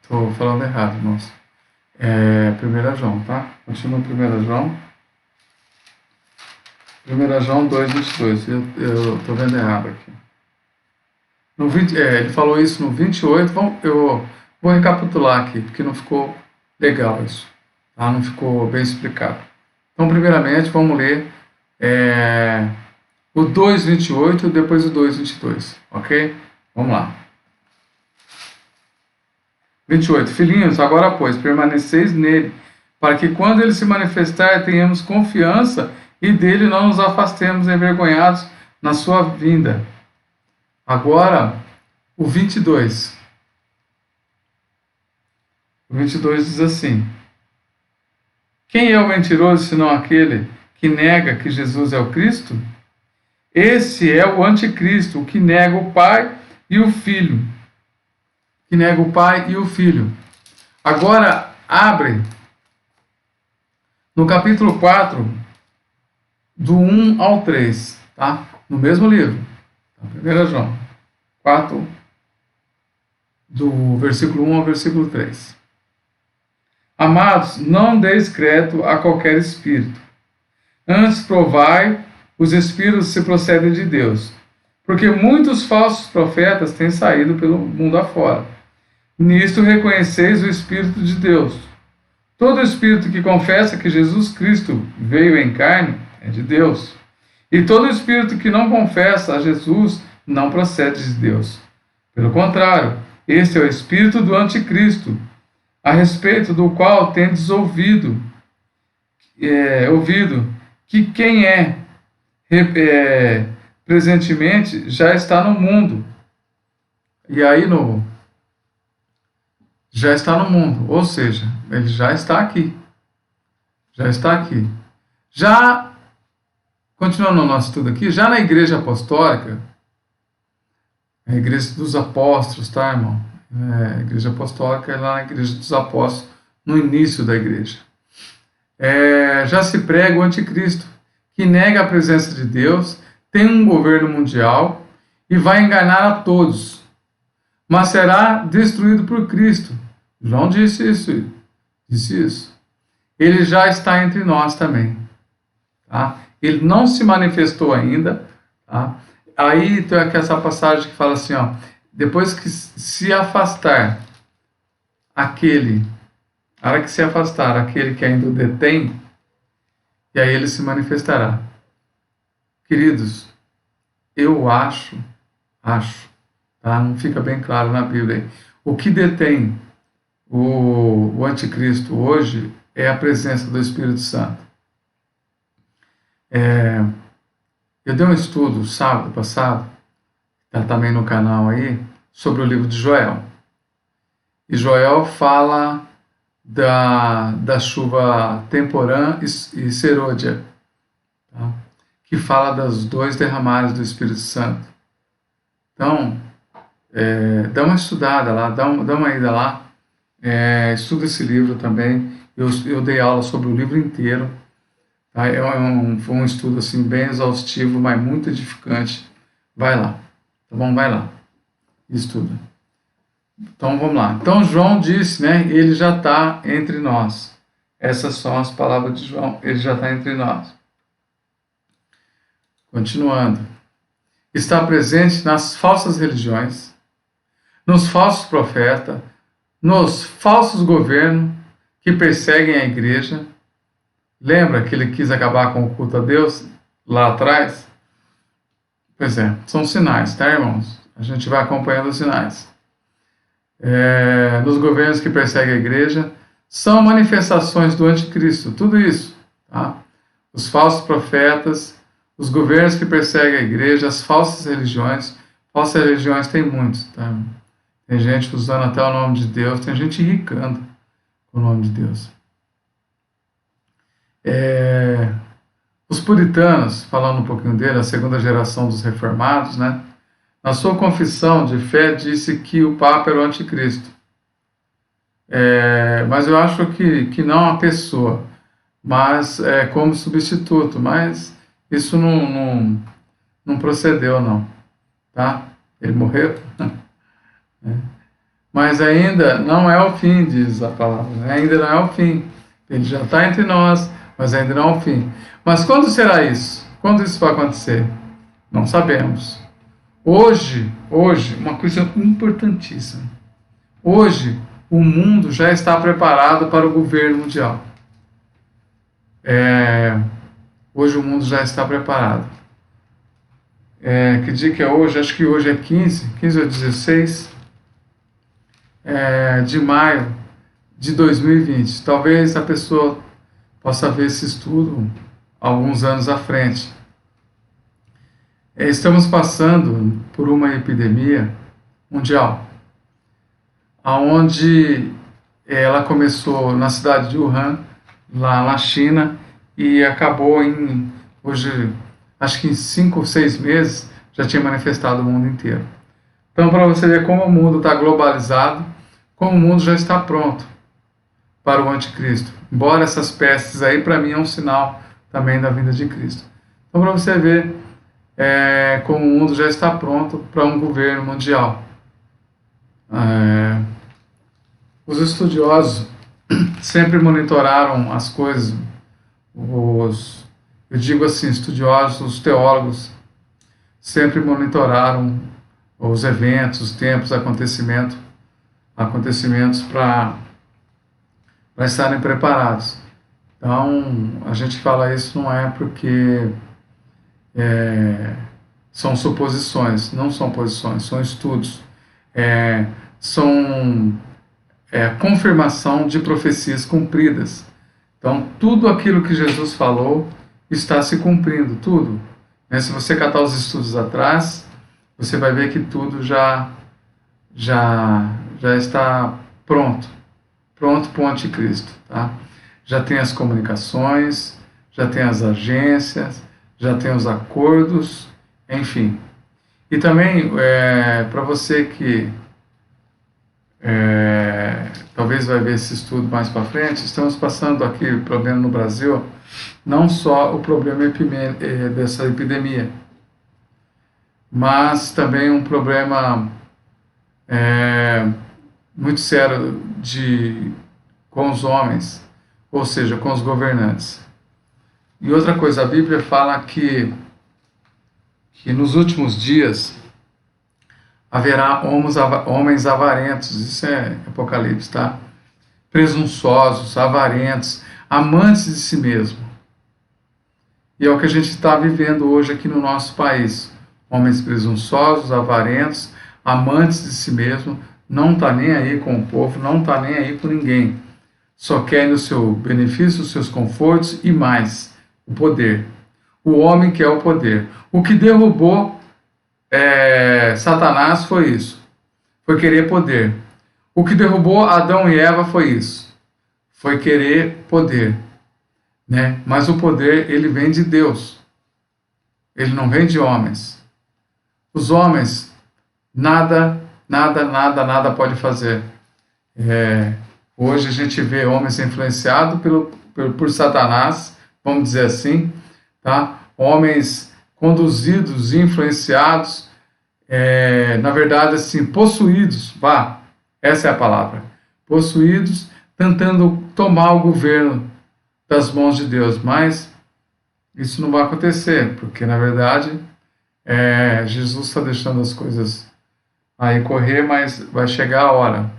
[SPEAKER 1] Estou falando errado, irmãos. 1 João, tá? Continua 1 João. 1 João 2,22. Eu estou vendo errado aqui. Ele falou isso no 28. Eu vou recapitular aqui, porque não ficou legal isso. Tá? Não ficou bem explicado. Então, primeiramente, vamos ler o 2,28 e depois o 2,22. Ok? Vamos lá. 28. Filhinhos, agora pois, permaneceis nele, para que quando ele se manifestar, tenhamos confiança e dele não nos afastemos envergonhados na sua vinda. Agora, o 22. O 22 diz assim: quem é o mentiroso senão aquele que nega que Jesus é o Cristo? Esse é o anticristo, o que nega o Pai e o Filho. Que nega o Pai e o Filho. Agora, abre no capítulo 4, do 1 ao 3, tá? No mesmo livro. 1 João 4, do versículo 1 ao versículo 3. Amados, não deis crédito a qualquer espírito. Antes provai os espíritos se procedem de Deus. Porque muitos falsos profetas têm saído pelo mundo afora. Nisto reconheceis o Espírito de Deus. Todo espírito que confessa que Jesus Cristo veio em carne é de Deus. E todo espírito que não confessa a Jesus não procede de Deus. Pelo contrário, este é o espírito do anticristo, a respeito do qual tendes ouvido que quem presentemente já está no mundo. E aí já está no mundo, ou seja, ele já está aqui. Já está aqui. Já, continuando o nosso estudo aqui, já na igreja apostólica, a igreja dos apóstolos, tá, irmão? A igreja apostólica é lá na igreja dos apóstolos, no início da igreja. Já se prega o anticristo, que nega a presença de Deus, tem um governo mundial e vai enganar a todos, mas será destruído por Cristo. João disse isso. Ele já está entre nós também. Tá? Ele não se manifestou ainda. Tá? Aí tem aqui essa passagem que fala assim, ó, depois que se afastar aquele que ainda o detém, e aí ele se manifestará. Queridos, eu acho, tá? Não fica bem claro na Bíblia aí. O que detém o anticristo hoje é a presença do Espírito Santo. Eu dei um estudo sábado passado, está também no canal aí, sobre o livro de Joel. E Joel fala da chuva temporã e serôdia, tá? Que fala dos dois derramares do Espírito Santo. Então, dá uma estudada lá, dá uma ida lá, estuda esse livro também. Eu dei aula sobre o livro inteiro. Tá? Foi um estudo assim, bem exaustivo, mas muito edificante. Vai lá, tá bom? Vai lá, estuda. Então vamos lá. Então João disse, né? Ele já está entre nós. Essas são as palavras de João. Ele já está entre nós. Continuando. Está presente nas falsas religiões, nos falsos profetas, nos falsos governos que perseguem a igreja. Lembra que ele quis acabar com o culto a Deus lá atrás? Pois é, são sinais, tá, irmãos? A gente vai acompanhando os sinais. Nos governos que perseguem a igreja, são manifestações do anticristo, tudo isso, tá? Os falsos profetas, os governos que perseguem a igreja, as falsas religiões, Falsas religiões tem muitos, tá? Tem gente usando até o nome de Deus, tem gente irricando com o nome de Deus. Os puritanos, falando um pouquinho dele, a segunda geração dos reformados, né? Na sua confissão de fé disse que o Papa era o anticristo. Mas eu acho que não a pessoa, mas como substituto. Mas isso não procedeu, não. Tá? Ele morreu. Mas ainda não é o fim, diz a palavra. Né? Ainda não é o fim. Ele já está entre nós, mas ainda não é o fim. Mas quando será isso? Quando isso vai acontecer? Não sabemos. Hoje, uma coisa importantíssima. Hoje, o mundo já está preparado para o governo mundial. Hoje o mundo já está preparado. Que dia que é hoje? Acho que hoje é 15 ou 16 de maio de 2020. Talvez a pessoa possa ver esse estudo alguns anos à frente. Estamos passando por uma epidemia mundial, onde ela começou na cidade de Wuhan, lá na China, e acabou hoje, acho que em 5 ou 6 meses, já tinha manifestado o mundo inteiro. Então, para você ver como o mundo está globalizado, como o mundo já está pronto para o anticristo. Embora essas pestes aí, para mim, é um sinal também da vinda de Cristo. Então, para você ver como o mundo já está pronto para um governo mundial. Os estudiosos sempre monitoraram as coisas, eu digo assim, estudiosos, os teólogos, sempre monitoraram os eventos, os tempos, acontecimentos para estarem preparados. Então, a gente fala isso não é porque são suposições, não são posições, são estudos, são confirmação de profecias cumpridas. Então, tudo aquilo que Jesus falou está se cumprindo, tudo. Se você catar os estudos atrás, você vai ver que tudo já está pronto para o anticristo. Tá? Já tem as comunicações, já tem as agências, já tem os acordos, enfim. E também, para você que talvez vai ver esse estudo mais para frente, estamos passando aqui o problema no Brasil, não só o problema dessa epidemia, mas também um problema muito sério com os homens, ou seja, com os governantes. E outra coisa, a Bíblia fala que nos últimos dias haverá homens avarentos, isso é Apocalipse, tá? Presunçosos, avarentos, amantes de si mesmo. E é o que a gente está vivendo hoje aqui no nosso país. Homens presunçosos, avarentos, amantes de si mesmo, não está nem aí com o povo, não está nem aí com ninguém. Só querem o seu benefício, os seus confortos e mais, o poder. O homem quer o poder. O que derrubou Satanás foi isso. Foi querer poder. O que derrubou Adão e Eva foi isso. Foi querer poder. Né? Mas o poder, ele vem de Deus. Ele não vem de homens. Os homens, nada pode fazer. Hoje a gente vê homens influenciados por Satanás, vamos dizer assim, tá? Homens conduzidos, influenciados, na verdade, assim, possuídos, essa é a palavra, possuídos, tentando tomar o governo das mãos de Deus, mas isso não vai acontecer, porque, na verdade, Jesus está deixando as coisas aí correr, mas vai chegar a hora,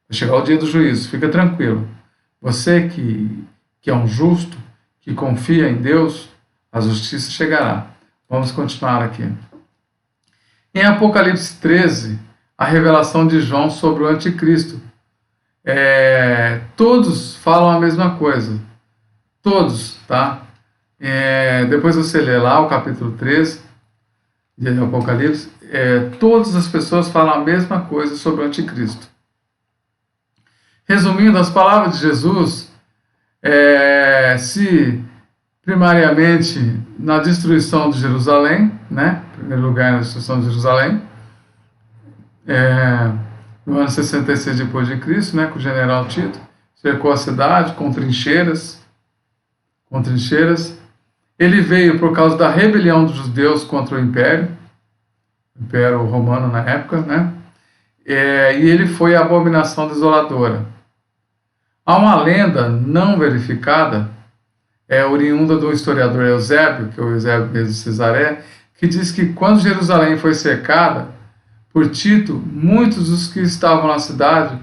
[SPEAKER 1] vai chegar o dia do juízo, fica tranquilo. Você que é um justo, que confia em Deus, a justiça chegará. Vamos continuar aqui. Em Apocalipse 13, a revelação de João sobre o anticristo. Todos falam a mesma coisa. Todos, tá? Depois você lê lá o capítulo 13, de Apocalipse, todas as pessoas falam a mesma coisa sobre o anticristo. Resumindo, as palavras de Jesus, se primariamente na destruição de Jerusalém, né? Em primeiro lugar, na destruição de Jerusalém, no ano 66 depois de Cristo, né? Com o general Tito, cercou a cidade com trincheiras. Ele veio por causa da rebelião dos judeus contra o Império Romano na época, né? E ele foi a abominação desoladora. Há uma lenda não verificada, oriunda do historiador Eusébio, que é o Eusébio mesmo de Cesaré, que diz que quando Jerusalém foi cercada por Tito, muitos dos que estavam na cidade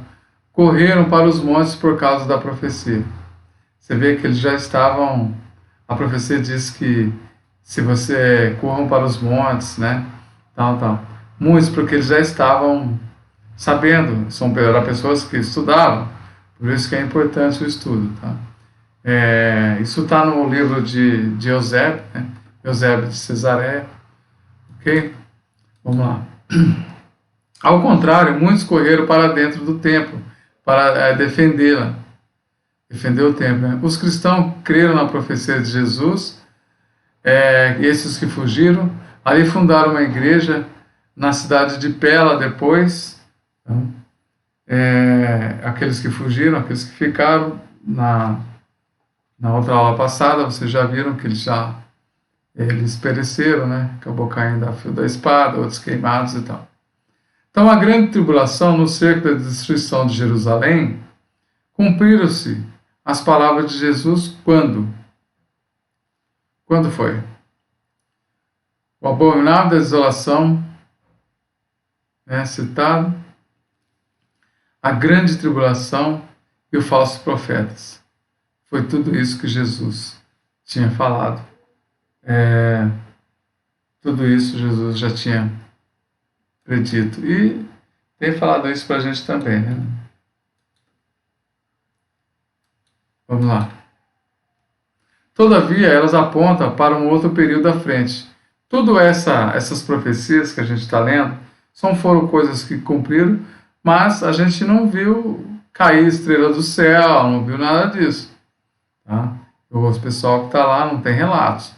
[SPEAKER 1] correram para os montes por causa da profecia. Você vê que eles já estavam... A profecia diz que se você corram para os montes, né? Tal. Muitos, porque eles já estavam sabendo, eram pessoas que estudavam, por isso que é importante o estudo, tá? Isso está no livro de Eusébio, né? Eusébio de Cesaré, ok? Vamos lá. Ao contrário, muitos correram para dentro do templo, para defender o templo, né? Os cristãos creram na profecia de Jesus, esses que fugiram, ali fundaram uma igreja na cidade de Pela depois, então, aqueles que fugiram, aqueles que ficaram, na outra aula passada, vocês já viram que eles pereceram, né? Acabou caindo a fio da espada, outros queimados e tal. Então, a grande tribulação no cerco da destruição de Jerusalém, cumpriram-se as palavras de Jesus quando? Quando foi? O abominável da desolação, citado, a grande tribulação e os falsos profetas. Foi tudo isso que Jesus tinha falado. Tudo isso Jesus já tinha predito. E tem falado isso para a gente também, né? Vamos lá. Todavia, elas apontam para um outro período à frente. Todas essas profecias que a gente está lendo foram coisas que cumpriram, mas a gente não viu cair estrela do céu, não viu nada disso. Tá? O pessoal que está lá não tem relatos.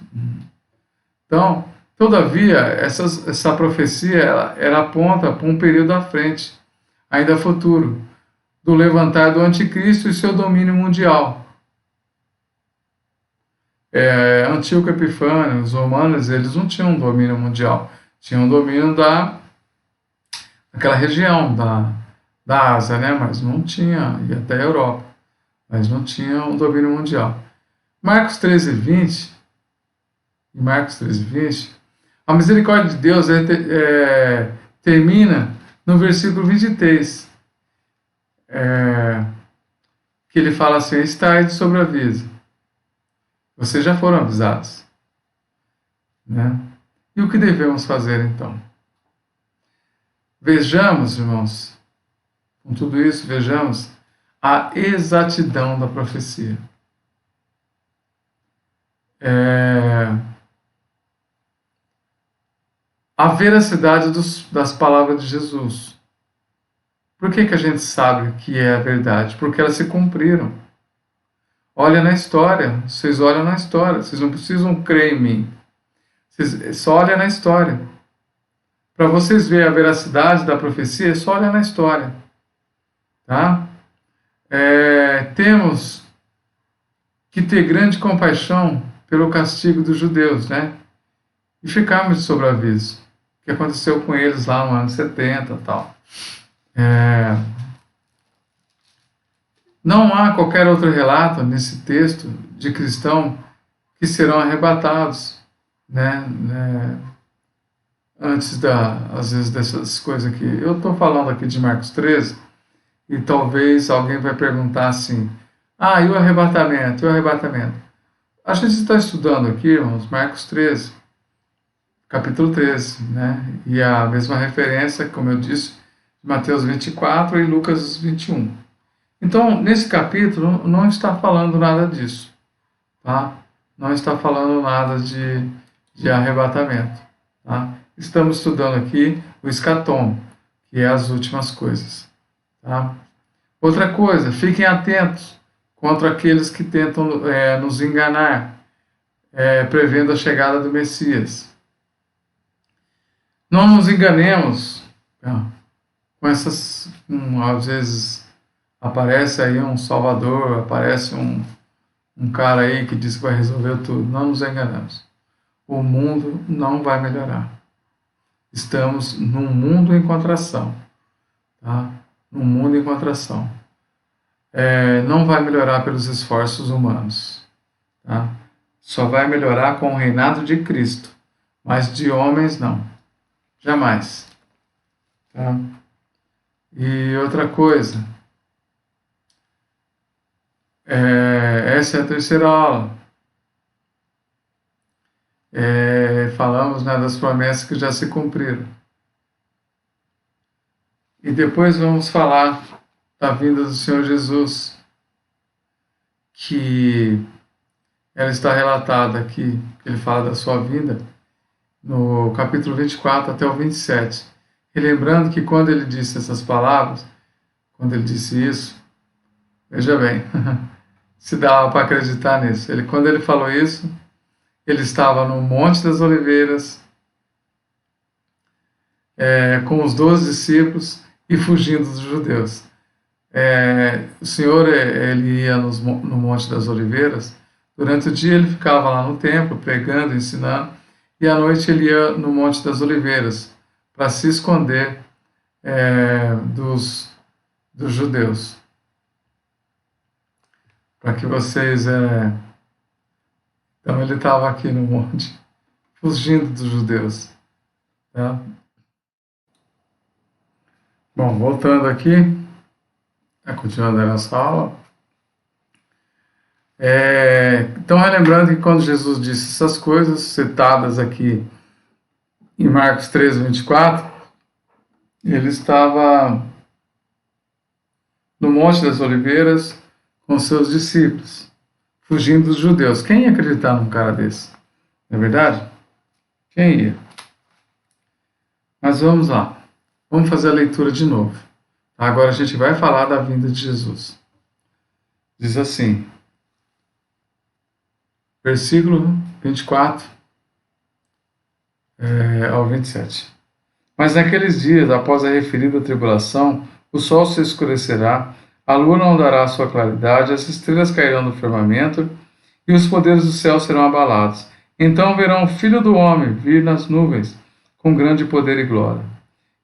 [SPEAKER 1] Então, todavia, essa profecia ela aponta para um período à frente, ainda futuro, do levantar do anticristo e seu domínio mundial. Antíoco Epifânio, os romanos, eles não tinham um domínio mundial, tinham um domínio daquela região da Ásia, né? Mas não tinha, e até a Europa, mas não tinha um domínio mundial. Marcos 13:20, a misericórdia de Deus termina no versículo 23, que ele fala assim: estáis de sobreaviso. Vocês já foram avisados, né? E o que devemos fazer então? Vejamos, irmãos, com tudo isso, vejamos a exatidão da profecia. A veracidade das palavras de Jesus. Por que a gente sabe que é a verdade? Porque elas se cumpriram. Olha na história, vocês olham na história, vocês não precisam crer em mim. Vocês só olham na história. Para vocês verem a veracidade da profecia, é só olhar na história. Tá? Temos que ter grande compaixão pelo castigo dos judeus, né? E ficarmos de sobreaviso. O que aconteceu com eles lá no ano 70 e tal. Não há qualquer outro relato nesse texto de cristão que serão arrebatados, né? Antes às vezes, dessas coisas aqui. Eu estou falando aqui de Marcos 13, e talvez alguém vai perguntar assim: e o arrebatamento? E o arrebatamento? A gente está estudando aqui, irmãos, Marcos 13, capítulo 13, né? E a mesma referência, como eu disse, de Mateus 24 e Lucas 21. Então, nesse capítulo, não está falando nada disso, tá? Não está falando nada de arrebatamento, tá? estamos estudando aqui o escatom, que é as últimas coisas. Tá? Outra coisa, fiquem atentos contra aqueles que tentam nos enganar, prevendo a chegada do Messias. Não nos enganemos com essas, às vezes aparece aí um salvador, aparece um cara aí que diz que vai resolver tudo. Não nos enganemos. O mundo não vai melhorar. Estamos num mundo em contração. Tá? Num mundo em contração. Não vai melhorar pelos esforços humanos. Tá? Só vai melhorar com o reinado de Cristo. Mas de homens, não. Jamais. Tá? E outra coisa. Essa é a terceira aula. Falamos, né, das promessas que já se cumpriram. E depois vamos falar da vinda do Senhor Jesus, que ela está relatada aqui, que ele fala da sua vinda, no capítulo 24 até o 27. E lembrando que quando ele disse essas palavras, quando ele disse isso, veja bem, se dava para acreditar nisso. Quando ele falou isso, ele estava no Monte das Oliveiras, com os 12 discípulos e fugindo dos judeus. O Senhor, ele ia no Monte das Oliveiras, durante o dia ele ficava lá no templo, pregando, ensinando, e à noite ele ia no Monte das Oliveiras, para se esconder dos judeus. Para que vocês... Então ele estava aqui no monte, fugindo dos judeus. Tá? Bom, voltando aqui, continuando a nossa aula. Então, relembrando que quando Jesus disse essas coisas, citadas aqui em Marcos 13, 24, ele estava no Monte das Oliveiras com seus discípulos, fugindo dos judeus. Quem ia acreditar num cara desse? Não é verdade? Quem ia? Mas vamos lá. Vamos fazer a leitura de novo. Agora a gente vai falar da vinda de Jesus. Diz assim, versículo 24 ao 27. Mas naqueles dias, após a referida tribulação, o sol se escurecerá, a lua não dará sua claridade, as estrelas cairão do firmamento e os poderes do céu serão abalados. Então verão o Filho do Homem vir nas nuvens com grande poder e glória.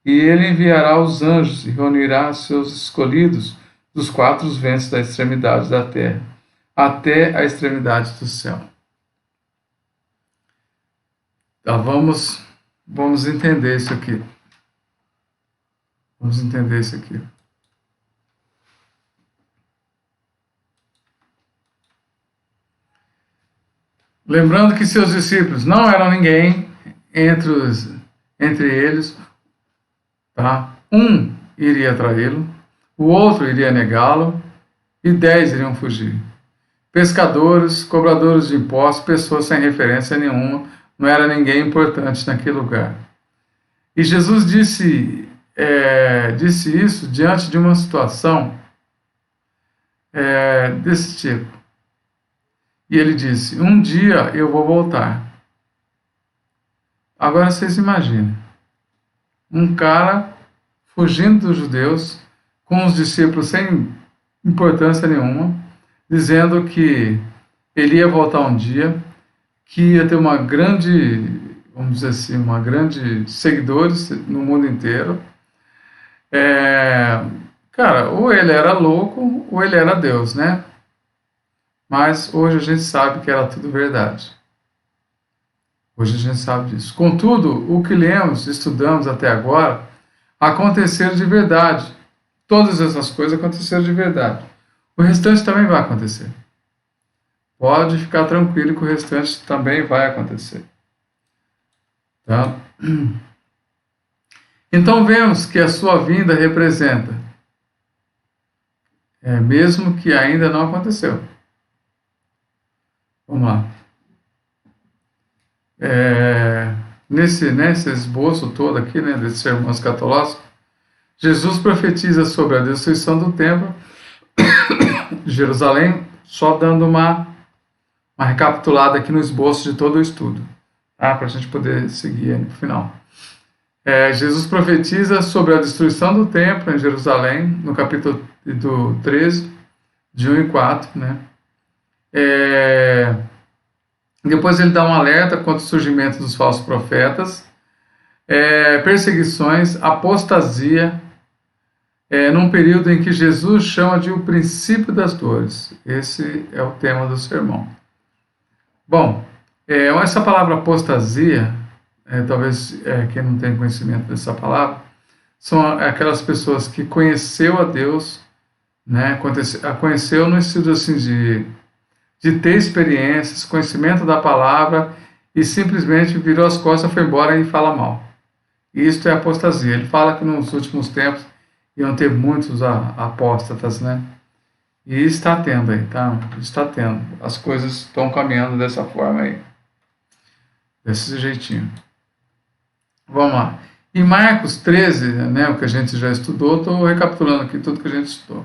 [SPEAKER 1] E ele enviará os anjos e reunirá seus escolhidos dos quatro ventos da extremidade da terra, até a extremidade do céu. Então, vamos entender isso aqui. Vamos entender isso aqui. Lembrando que seus discípulos não eram ninguém entre eles, tá? Um iria traí-lo, o outro iria negá-lo e 10 iriam fugir. Pescadores, cobradores de impostos, pessoas sem referência nenhuma, não era ninguém importante naquele lugar. E Jesus disse isso diante de uma situação desse tipo. E ele disse, um dia eu vou voltar. Agora vocês imaginem, um cara fugindo dos judeus, com os discípulos sem importância nenhuma, dizendo que ele ia voltar um dia, que ia ter uma grande, vamos dizer assim, uma grande seguidores no mundo inteiro. Cara, ou ele era louco, ou ele era Deus, né? Mas hoje a gente sabe que era tudo verdade. Hoje a gente sabe disso. Contudo, o que lemos, estudamos até agora, aconteceram de verdade. Todas essas coisas aconteceram de verdade. O restante também vai acontecer. Pode ficar tranquilo que o restante também vai acontecer. Tá? Então vemos que a sua vinda representa, mesmo que ainda não aconteceu. Vamos lá. nesse esboço todo aqui, né, desse sermão escatológico, Jesus profetiza sobre a destruição do templo de Jerusalém, só dando uma recapitulada aqui no esboço de todo o estudo, tá? Para a gente poder seguir aí no final. Jesus profetiza sobre a destruição do templo em Jerusalém, no capítulo 13, de 1 e 4, né? Depois ele dá um alerta contra o surgimento dos falsos profetas, perseguições, apostasia, num período em que Jesus chama de o princípio das dores. Esse é o tema do sermão. Bom, essa palavra apostasia, talvez quem não tem conhecimento dessa palavra, são aquelas pessoas que conheceu a Deus, né, conheceu no sentido assim de ter experiências, conhecimento da palavra e simplesmente virou as costas, foi embora e fala mal. Isto é apostasia. Ele fala que nos últimos tempos iam ter muitos apóstatas, né? E está tendo aí, tá? Está tendo. As coisas estão caminhando dessa forma aí. Desse jeitinho. Vamos lá. Em Marcos 13, né, o que a gente já estudou, estou recapitulando aqui tudo que a gente estudou.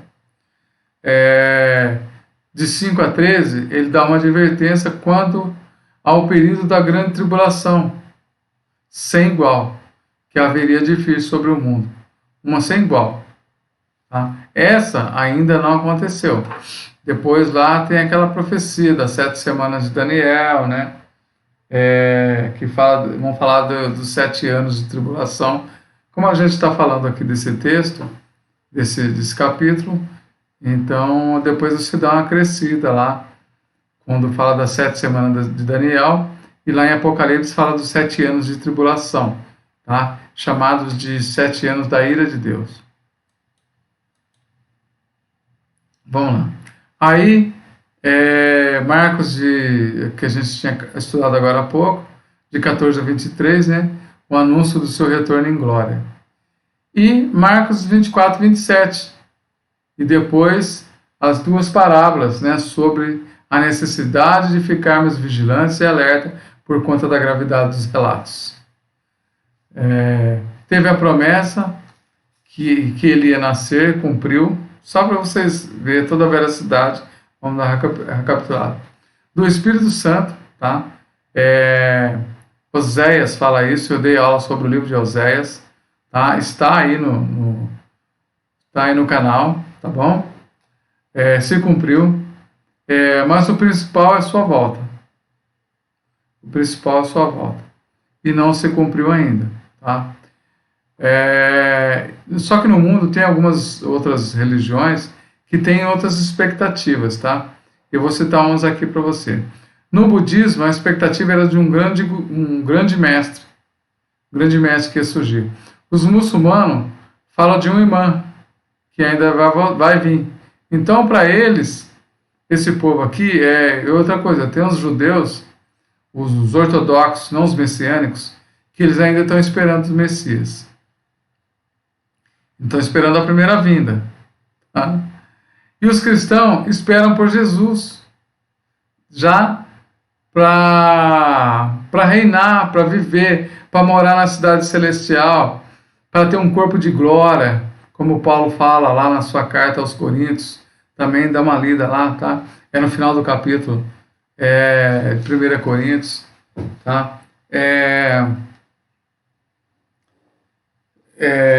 [SPEAKER 1] De 5 a 13, ele dá uma advertência quanto ao período da grande tribulação, sem igual, que haveria de vir sobre o mundo. Uma sem igual. Tá? Essa ainda não aconteceu. Depois lá tem aquela profecia das 7 semanas de Daniel, né? Que vão falar dos 7 anos de tribulação. Como a gente está falando aqui desse texto, desse capítulo, então depois você dá uma crescida lá, quando fala das 7 semanas de Daniel, e lá em Apocalipse fala dos 7 anos de tribulação, tá? Chamados de 7 anos da ira de Deus. Vamos lá. Aí, Marcos, que a gente tinha estudado agora há pouco, de 14 a 23, né? O anúncio do seu retorno em glória. E Marcos 24, 27. E depois as duas parábolas, né? Sobre a necessidade de ficarmos vigilantes e alerta por conta da gravidade dos relatos. Teve a promessa que ele ia nascer, cumpriu. Só para vocês verem toda a veracidade, vamos dar recapitulado. Do Espírito Santo, tá? Oséias fala isso, eu dei aula sobre o livro de Oséias, tá? Está aí no canal, tá bom? Se cumpriu, mas o principal é a sua volta. O principal é a sua volta. E não se cumpriu ainda, tá? Só que no mundo tem algumas outras religiões que têm outras expectativas, tá? Eu vou citar umas aqui para você. No budismo, a expectativa era de um grande mestre que ia surgir. Os muçulmanos falam de um imã que ainda vai vir. Então, para eles, esse povo aqui outra coisa. Tem os judeus, os ortodoxos, não os messiânicos, que eles ainda estão esperando os Messias. Estão esperando a primeira vinda. Tá? E os cristãos esperam por Jesus, já para reinar, para viver, para morar na cidade celestial, para ter um corpo de glória, como Paulo fala lá na sua carta aos Coríntios. Também dá uma lida lá, tá? No final do capítulo, 1 Coríntios, tá?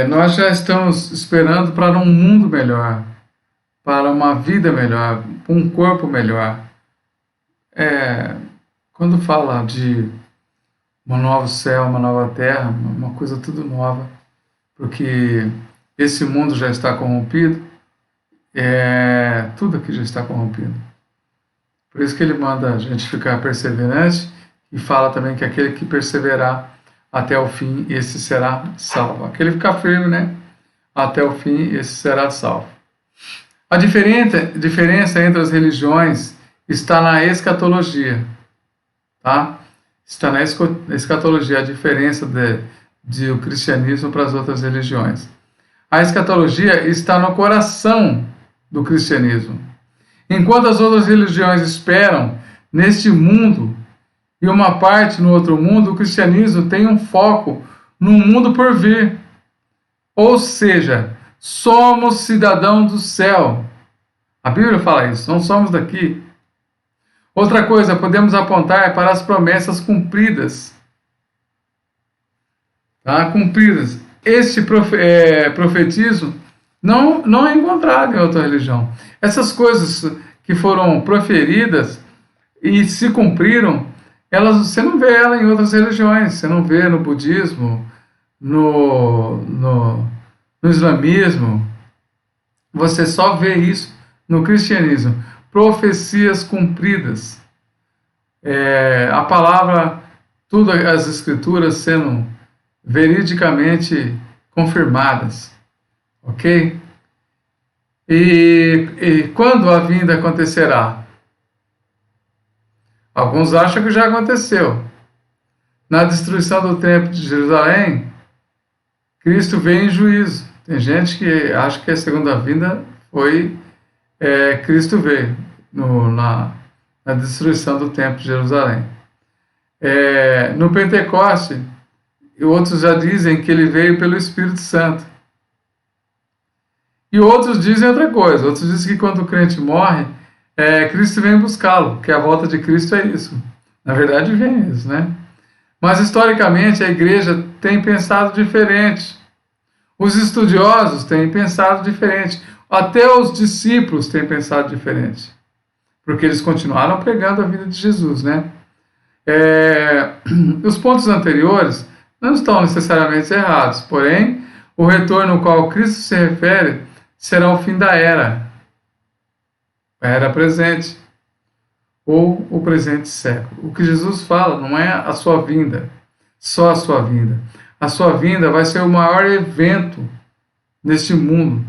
[SPEAKER 1] Nós já estamos esperando para um mundo melhor, para uma vida melhor, para um corpo melhor. Quando fala de um novo céu, uma nova terra, uma coisa tudo nova, porque esse mundo já está corrompido, tudo aqui já está corrompido. Por isso que ele manda a gente ficar perseverante e fala também que aquele que perseverar até o fim, esse será salvo. Aquele ficar firme, né? Até o fim, esse será salvo. A diferença entre as religiões está na escatologia, tá? Está na escatologia a diferença do cristianismo para as outras religiões. A escatologia está no coração do cristianismo. Enquanto as outras religiões esperam neste mundo e uma parte no outro mundo, o cristianismo tem um foco no mundo por vir. Ou seja, somos cidadãos do céu. A Bíblia fala isso, não somos daqui. Outra coisa, podemos apontar para as promessas cumpridas. Tá? Cumpridas. Este profetismo não é encontrado em outra religião. Essas coisas que foram proferidas e se cumpriram, você não vê ela em outras religiões. Você não vê no budismo, no islamismo. Você só vê isso no cristianismo. Profecias cumpridas. A palavra, tudo as escrituras sendo veridicamente confirmadas. Ok? E quando a vinda acontecerá? Alguns acham que já aconteceu. Na destruição do templo de Jerusalém, Cristo veio em juízo. Tem gente que acha que a segunda vinda foi Cristo veio na destruição do templo de Jerusalém. No Pentecoste, outros já dizem que ele veio pelo Espírito Santo. E outros dizem outra coisa. Outros dizem que quando o crente morre, Cristo vem buscá-lo, que a volta de Cristo é isso. Na verdade, vem isso, né? Mas, historicamente, a igreja tem pensado diferente. Os estudiosos têm pensado diferente. Até os discípulos têm pensado diferente. Porque eles continuaram pregando a vida de Jesus, né? Os pontos anteriores não estão necessariamente errados. Porém, o retorno ao qual Cristo se refere será o fim da era. A era presente. Ou o presente século. O que Jesus fala não é a sua vinda, só a sua vinda. A sua vinda vai ser o maior evento neste mundo,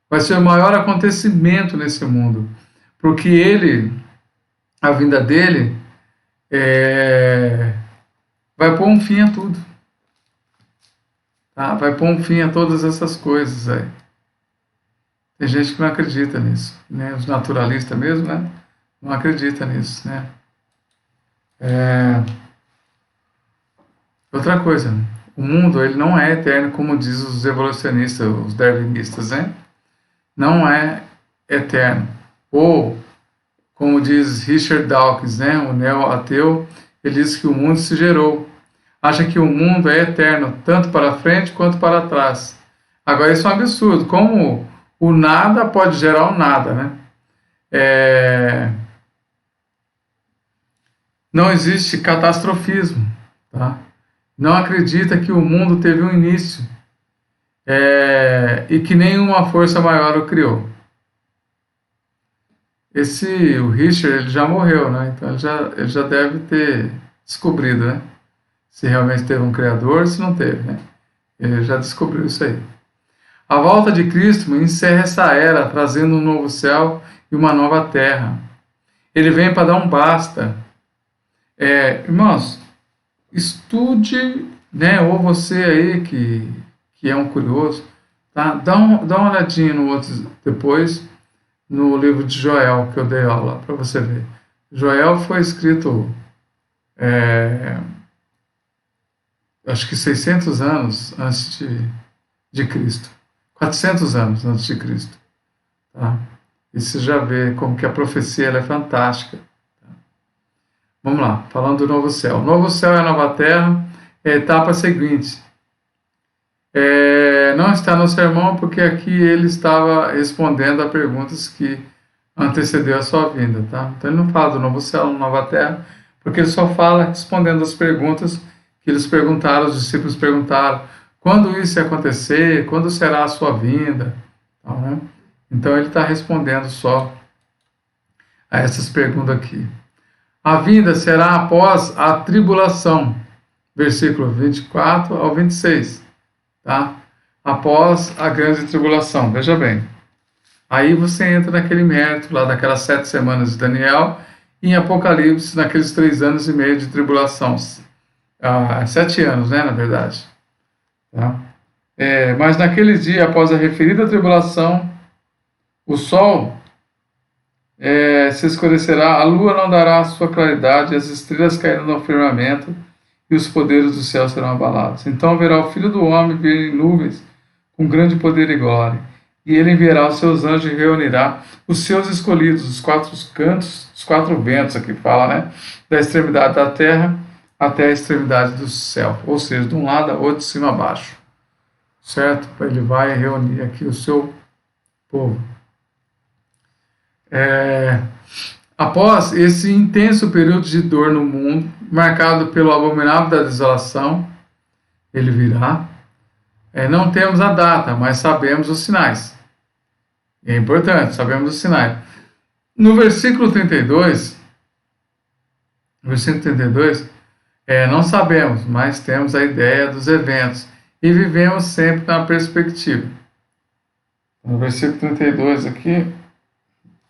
[SPEAKER 1] vai ser o maior acontecimento nesse mundo, porque a vinda dele, vai pôr um fim a tudo, tá? Vai pôr um fim a todas essas coisas aí. Tem gente que não acredita nisso, né? Os naturalistas mesmo, né? Não acredita nisso, né? Outra coisa, o mundo ele não é eterno, como diz os evolucionistas, os darwinistas, né? Não é eterno. Ou, como diz Richard Dawkins, né? O neo-ateu, ele diz que o mundo se gerou. Acha que o mundo é eterno, tanto para frente quanto para trás. Agora, isso é um absurdo. Como o nada pode gerar o nada, né? Não existe catastrofismo, tá? Não acredita que o mundo teve um início e que nenhuma força maior o criou. O Richard, ele já morreu, né? Então ele já deve ter descobrido, né? Se realmente teve um criador, se não teve, né? Ele já descobriu isso aí. A volta de Cristo encerra essa era, trazendo um novo céu e uma nova terra. Ele vem para dar um basta. Irmãos, estude, né? Ou você aí que é um curioso, tá? Dá uma olhadinha no outro depois, no livro de Joel, que eu dei aula, para você ver. Joel foi escrito, acho que 600 anos antes de Cristo. 400 anos antes de Cristo. Tá? E você já vê como que a profecia ela é fantástica. Tá? Vamos lá, falando do novo céu. O novo céu e a nova terra é a etapa seguinte. Não está no sermão porque aqui ele estava respondendo a perguntas que antecedeu a sua vinda. Tá? Então ele não fala do novo céu, nova terra, porque ele só fala respondendo as perguntas que eles perguntaram, os discípulos perguntaram. Quando isso acontecer? Quando será a sua vinda? Tá, né? Então ele está respondendo só a essas perguntas aqui. A vinda será após a tribulação. Versículo 24 ao 26. Tá? Após a grande tribulação. Veja bem. Aí você entra naquele mérito lá daquelas 7 semanas de Daniel e em Apocalipse naqueles 3 anos e meio de tribulação. 7 anos, né, na verdade. Tá? Mas naquele dia, após a referida tribulação, o sol se escurecerá, a lua não dará a sua claridade, as estrelas cairão no firmamento, e os poderes do céu serão abalados. Então verá o Filho do Homem vir em nuvens, com grande poder e glória. E ele enviará os seus anjos e reunirá os seus escolhidos, os quatro cantos, os quatro ventos, aqui fala, né? Da extremidade da terra até a extremidade do céu. Ou seja, de um lado a outro, de cima a baixo. Certo? Ele vai reunir aqui o seu povo. Após esse intenso período de dor no mundo, marcado pelo abominável da desolação, ele virá. Não temos a data, mas sabemos os sinais. É importante, sabemos os sinais. No versículo 32, não sabemos, mas temos a ideia dos eventos e vivemos sempre na perspectiva. No versículo 32 aqui,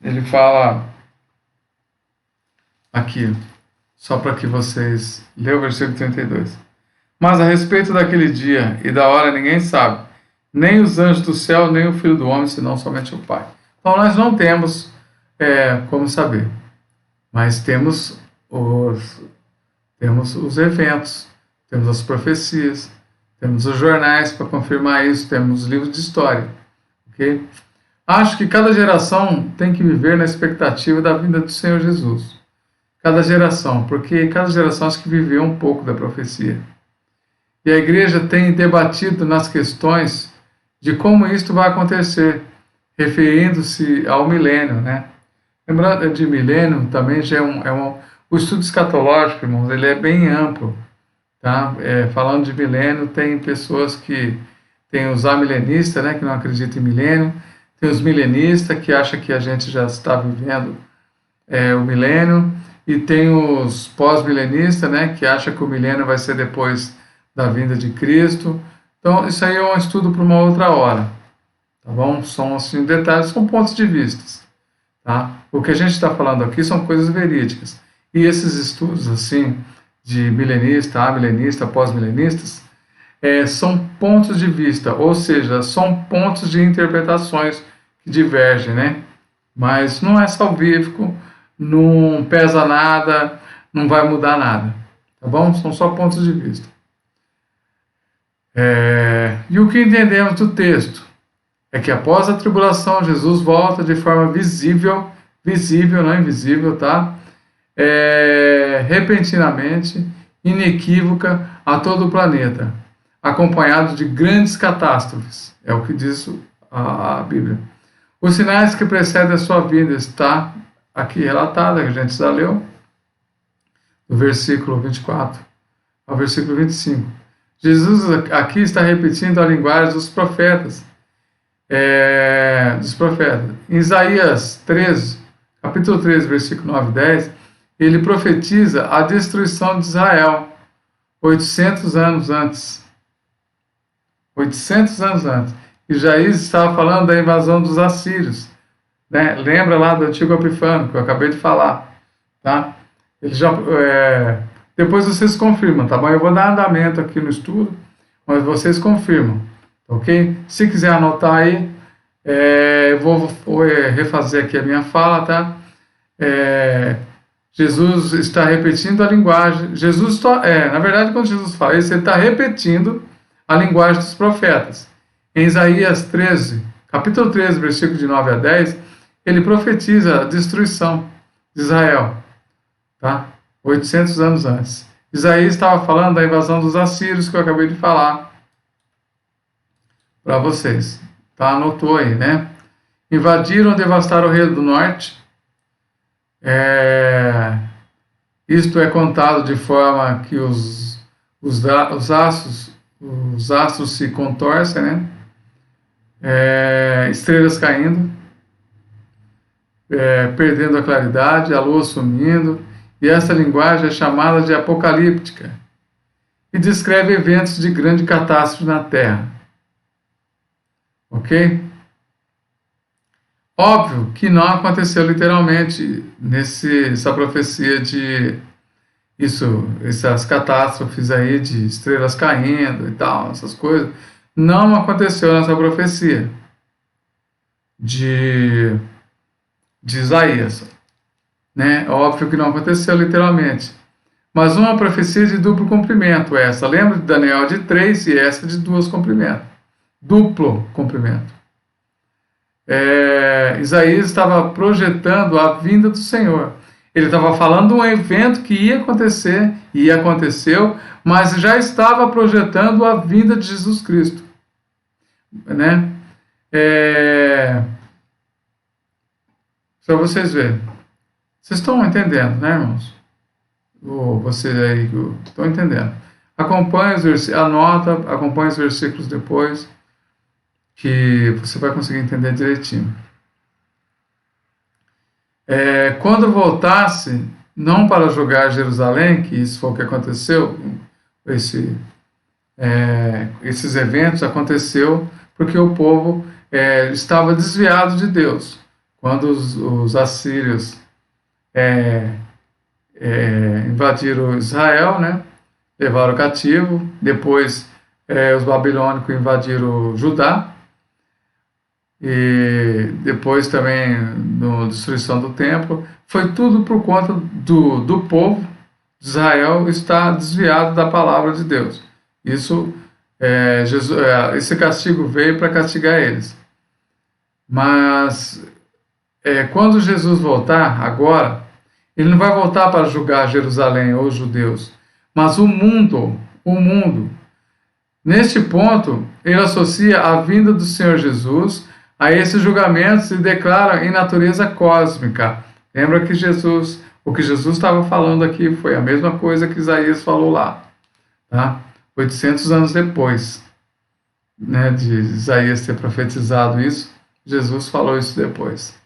[SPEAKER 1] ele fala aqui, só para que vocês leiam o versículo 32. Mas a respeito daquele dia e da hora ninguém sabe, nem os anjos do céu, nem o Filho do Homem, senão somente o Pai. Então nós não temos como saber, mas temos os eventos, temos as profecias, temos os jornais para confirmar isso, temos os livros de história. Okay? Acho que cada geração tem que viver na expectativa da vinda do Senhor Jesus. Cada geração, porque cada geração acho que viveu um pouco da profecia. E a igreja tem debatido nas questões de como isto vai acontecer, referindo-se ao milênio, né? Lembrando de milênio, também já o estudo escatológico, irmãos, ele é bem amplo, tá? Falando de milênio, tem pessoas que tem os amilenistas, né, que não acreditam em milênio, tem os milenistas que acham que a gente já está vivendo o milênio, e tem os pós-milenistas, né, que acham que o milênio vai ser depois da vinda de Cristo. Então, isso aí é um estudo para uma outra hora, tá bom? São assim, detalhes, são pontos de vista, tá? O que a gente está falando aqui são coisas verídicas. E esses estudos, assim, de milenista, amilenista, pós-milenistas, são pontos de vista, ou seja, são pontos de interpretações que divergem, né? Mas não é salvífico, não pesa nada, não vai mudar nada, tá bom? São só pontos de vista. E o que entendemos do texto é que após a tribulação, Jesus volta de forma visível, não invisível, tá? Repentinamente, inequívoca a todo o planeta, acompanhado de grandes catástrofes, é o que diz a Bíblia. Os sinais que precedem a sua vida está aqui relatado, que a gente já leu, do versículo 24 ao versículo 25. Jesus aqui está repetindo a linguagem dos profetas. Em Isaías 13, capítulo 13, versículo 9 e 10, ele profetiza a destruição de Israel 800 anos antes. 800 anos antes. Isaías estava falando da invasão dos assírios. Né? Lembra lá do Antigo Epifânio, que eu acabei de falar. Tá? Ele já, depois vocês confirmam, tá bom? Eu vou dar andamento aqui no estudo, mas vocês confirmam, ok? Se quiser anotar aí, eu vou refazer aqui a minha fala, tá? Jesus está repetindo a linguagem. Na verdade, quando Jesus fala isso, ele está repetindo a linguagem dos profetas. Em Isaías 13, capítulo 13, versículo de 9 a 10, ele profetiza a destruição de Israel, tá? 800 anos antes. Isaías estava falando da invasão dos assírios, que eu acabei de falar para vocês. Tá? Anotou aí, né? Invadiram, devastaram o reino do norte. Isto é contado de forma que os astros se contorcem, né? Estrelas caindo, perdendo a claridade, a lua sumindo, e essa linguagem é chamada de apocalíptica e descreve eventos de grande catástrofe na Terra. Ok? Óbvio que não aconteceu literalmente essa profecia de essas catástrofes aí de estrelas caindo e tal, essas coisas. Não aconteceu nessa profecia de de Isaías. Né? Óbvio que não aconteceu literalmente. Mas uma profecia de duplo cumprimento, essa. Lembra de Daniel de 3 e essa de 2 cumprimentos. Duplo cumprimento. Isaías estava projetando a vinda do Senhor. Ele estava falando de um evento que ia acontecer, e aconteceu, mas já estava projetando a vinda de Jesus Cristo. Né? Para vocês verem. Vocês estão entendendo, né, irmãos? Vocês aí estão entendendo. Acompanhe os versículos, anota, acompanhe os versículos depois, que você vai conseguir entender direitinho. Quando voltasse, não para julgar Jerusalém, que isso foi o que aconteceu, esses eventos aconteceu porque o povo estava desviado de Deus. Quando os assírios invadiram Israel, né? Levaram cativo, depois os babilônicos invadiram Judá, e depois também a destruição do templo. Foi tudo por conta do povo de Israel estar desviado da palavra de Deus. Isso, esse castigo veio para castigar eles. Mas quando Jesus voltar agora, ele não vai voltar para julgar Jerusalém ou os judeus, mas o mundo. Neste ponto, ele associa a vinda do Senhor Jesus a esses julgamentos e declara em natureza cósmica. Lembra que o que Jesus estava falando aqui foi a mesma coisa que Isaías falou lá, tá? 800 anos depois, né, de Isaías ter profetizado isso, Jesus falou isso depois,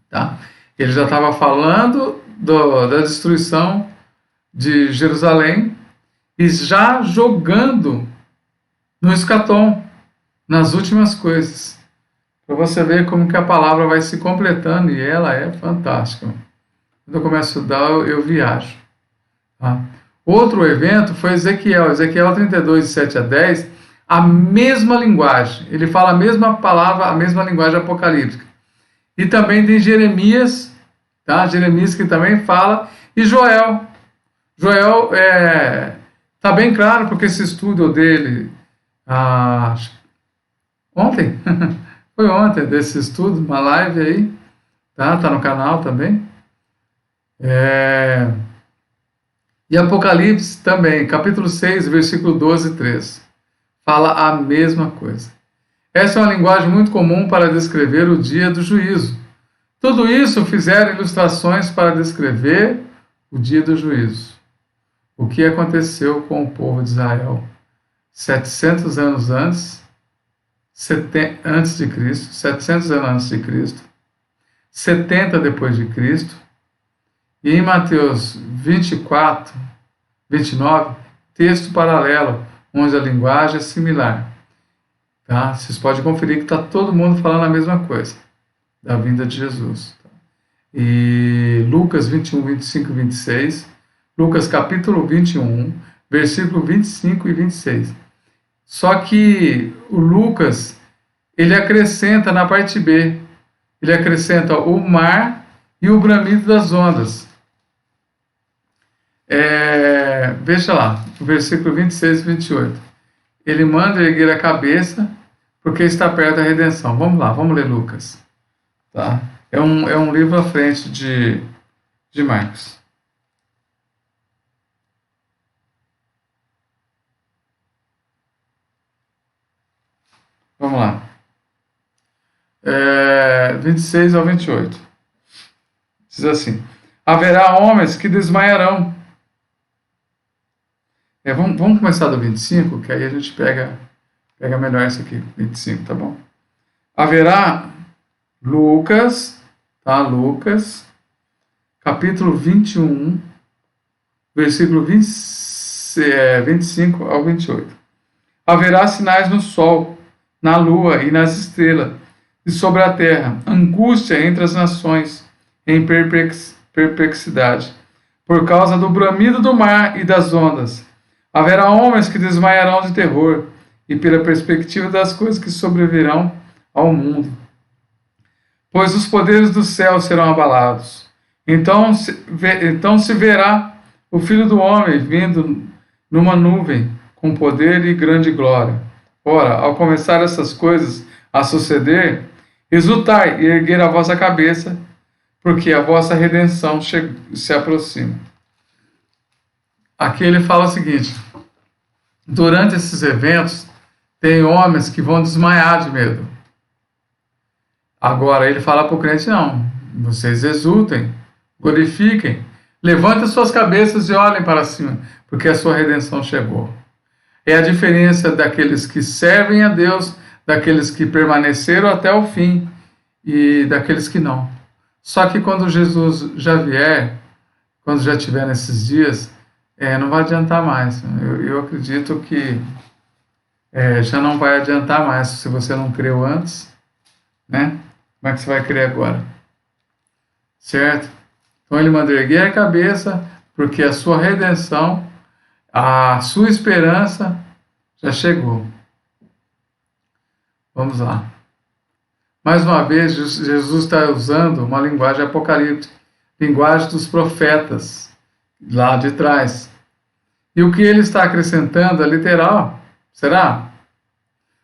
[SPEAKER 1] tá? Ele já estava falando da destruição de Jerusalém e já jogando no escatom, nas últimas coisas. Para você ver como que a palavra vai se completando, e ela é fantástica. Quando eu começo a estudar, eu viajo. Tá? Outro evento foi Ezequiel 32, de 7 a 10, a mesma linguagem. Ele fala a mesma palavra, a mesma linguagem apocalíptica. E também tem Jeremias, tá? Jeremias que também fala, e Joel. Joel está bem claro, porque esse estudo dele ontem, foi ontem desse estudo, uma live aí, tá no canal também. E Apocalipse também, capítulo 6, versículo 12 e 13, fala a mesma coisa. Essa é uma linguagem muito comum para descrever o dia do juízo. Tudo isso fizeram ilustrações para descrever o dia do juízo. O que aconteceu com o povo de Israel 700 anos antes de Cristo, 700 anos antes de Cristo, 70 depois de Cristo, e em Mateus 24, 29, texto paralelo, onde a linguagem é similar. Tá? Vocês podem conferir que está todo mundo falando a mesma coisa, da vinda de Jesus. Tá? E Lucas 21, 25 e 26, Lucas capítulo 21, versículo 25 e 26. Só que o Lucas, ele acrescenta na parte B, ele acrescenta o mar e o bramido das ondas. Veja lá, o versículo 26 e 28. Ele manda erguer a cabeça, porque está perto da redenção. Vamos lá, vamos ler Lucas. Tá? É um livro à frente de Marcos. Vamos lá. 26 ao 28. Diz assim: haverá homens que desmaiarão. Vamos começar do 25, que aí a gente pega melhor isso aqui. 25, tá bom? Haverá Lucas, tá? Lucas, capítulo 21, versículo 25 ao 28. Haverá sinais no sol, na lua e nas estrelas, e sobre a terra, angústia entre as nações, em perplexidade, por causa do bramido do mar e das ondas. Haverá homens que desmaiarão de terror, e pela perspectiva das coisas que sobrevirão ao mundo. pois os poderes do céu serão abalados. Então se verá o Filho do Homem vindo numa nuvem, com poder e grande glória. Ora, ao começar essas coisas a suceder, exultai e erguer a vossa cabeça, porque a vossa redenção se aproxima. Aqui ele fala o seguinte: durante esses eventos, tem homens que vão desmaiar de medo. Agora ele fala para o crente: não, vocês exultem, glorifiquem, levantem suas cabeças e olhem para cima, porque a sua redenção chegou. É a diferença daqueles que servem a Deus, daqueles que permaneceram até o fim e daqueles que não. Só que quando Jesus já vier, quando já estiver nesses dias, não vai adiantar mais. Eu acredito que já não vai adiantar mais se você não creu antes, né? Como é que você vai crer agora? Certo? Então ele manda erguer a cabeça, porque a sua redenção, a sua esperança já chegou. Vamos lá. Mais uma vez, Jesus está usando uma linguagem apocalíptica, linguagem dos profetas, lá de trás. E o que ele está acrescentando é literal. Será?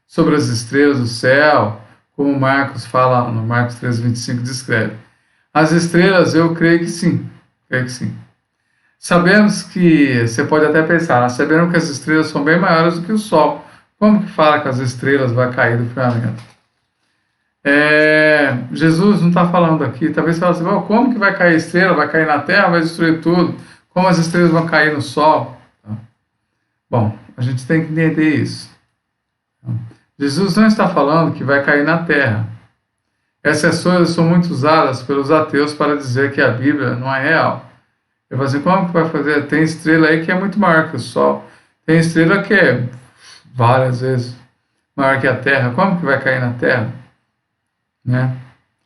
[SPEAKER 1] Sobre as estrelas do céu, como Marcos fala, no Marcos 3,25 descreve. As estrelas, eu creio que sim. Creio que sim. Sabemos que, você pode até pensar, sabemos que as estrelas são bem maiores do que o Sol. Como que fala que as estrelas vão cair do firmamento? Jesus não está falando aqui. Talvez você fale assim: como que vai cair a estrela? Vai cair na terra, vai destruir tudo? Como as estrelas vão cair no Sol? Bom, a gente tem que entender isso. Jesus não está falando que vai cair na terra. Essas coisas são muito usadas pelos ateus para dizer que a Bíblia não é real. Eu falo assim: como que vai fazer? Tem estrela aí que é muito maior que o Sol. Tem estrela que é várias vezes maior que a Terra. Como que vai cair na Terra? Né?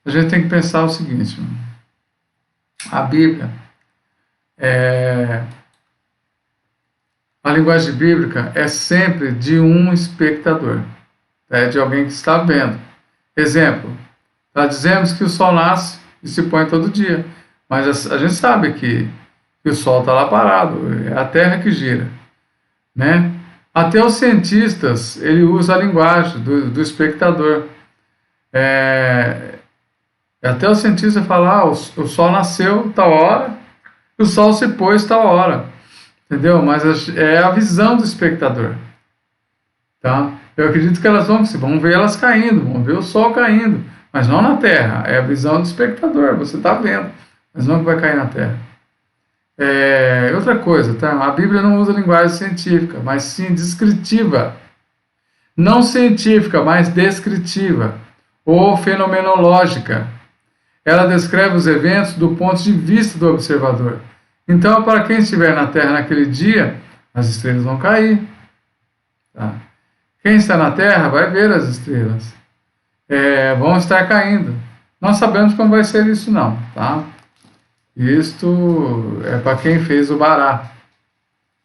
[SPEAKER 1] A gente tem que pensar o seguinte: a Bíblia, a linguagem bíblica é sempre de um espectador, de alguém que está vendo. Exemplo, nós dizemos que o Sol nasce e se põe todo dia, mas a gente sabe que o Sol está lá parado, é a Terra que gira, né? Até os cientistas, ele usa a linguagem do espectador. Até o cientista fala: o Sol nasceu tal hora, e o Sol se pôs tal hora, entendeu? Mas é a visão do espectador, tá? Eu acredito que elas vão ver elas caindo, vão ver o Sol caindo, mas não na Terra. É a visão do espectador, você está vendo, mas não que vai cair na Terra. Outra coisa, tá? A Bíblia não usa linguagem científica, mas sim descritiva. Não científica, mas descritiva ou fenomenológica. Ela descreve os eventos do ponto de vista do observador. Então, para quem estiver na Terra naquele dia, as estrelas vão cair. Tá? Quem está na Terra vai ver as estrelas. Vão estar caindo. Não sabemos como vai ser isso não, tá? Isto é para quem fez o Bará.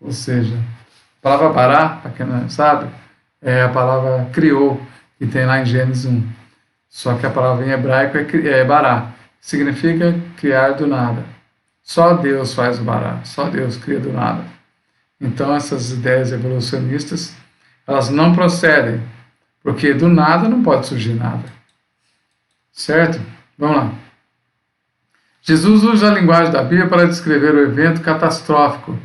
[SPEAKER 1] Ou seja, a palavra Bará, para quem não sabe, é a palavra criou, que tem lá em Gênesis 1. Só que a palavra em hebraico é Bará, que significa criar do nada. Só Deus faz o Bará, só Deus cria do nada. Então essas ideias evolucionistas, elas não procedem, porque do nada não pode surgir nada. Certo? Vamos lá. Jesus usa a linguagem da Bíblia para descrever o evento catastrófico.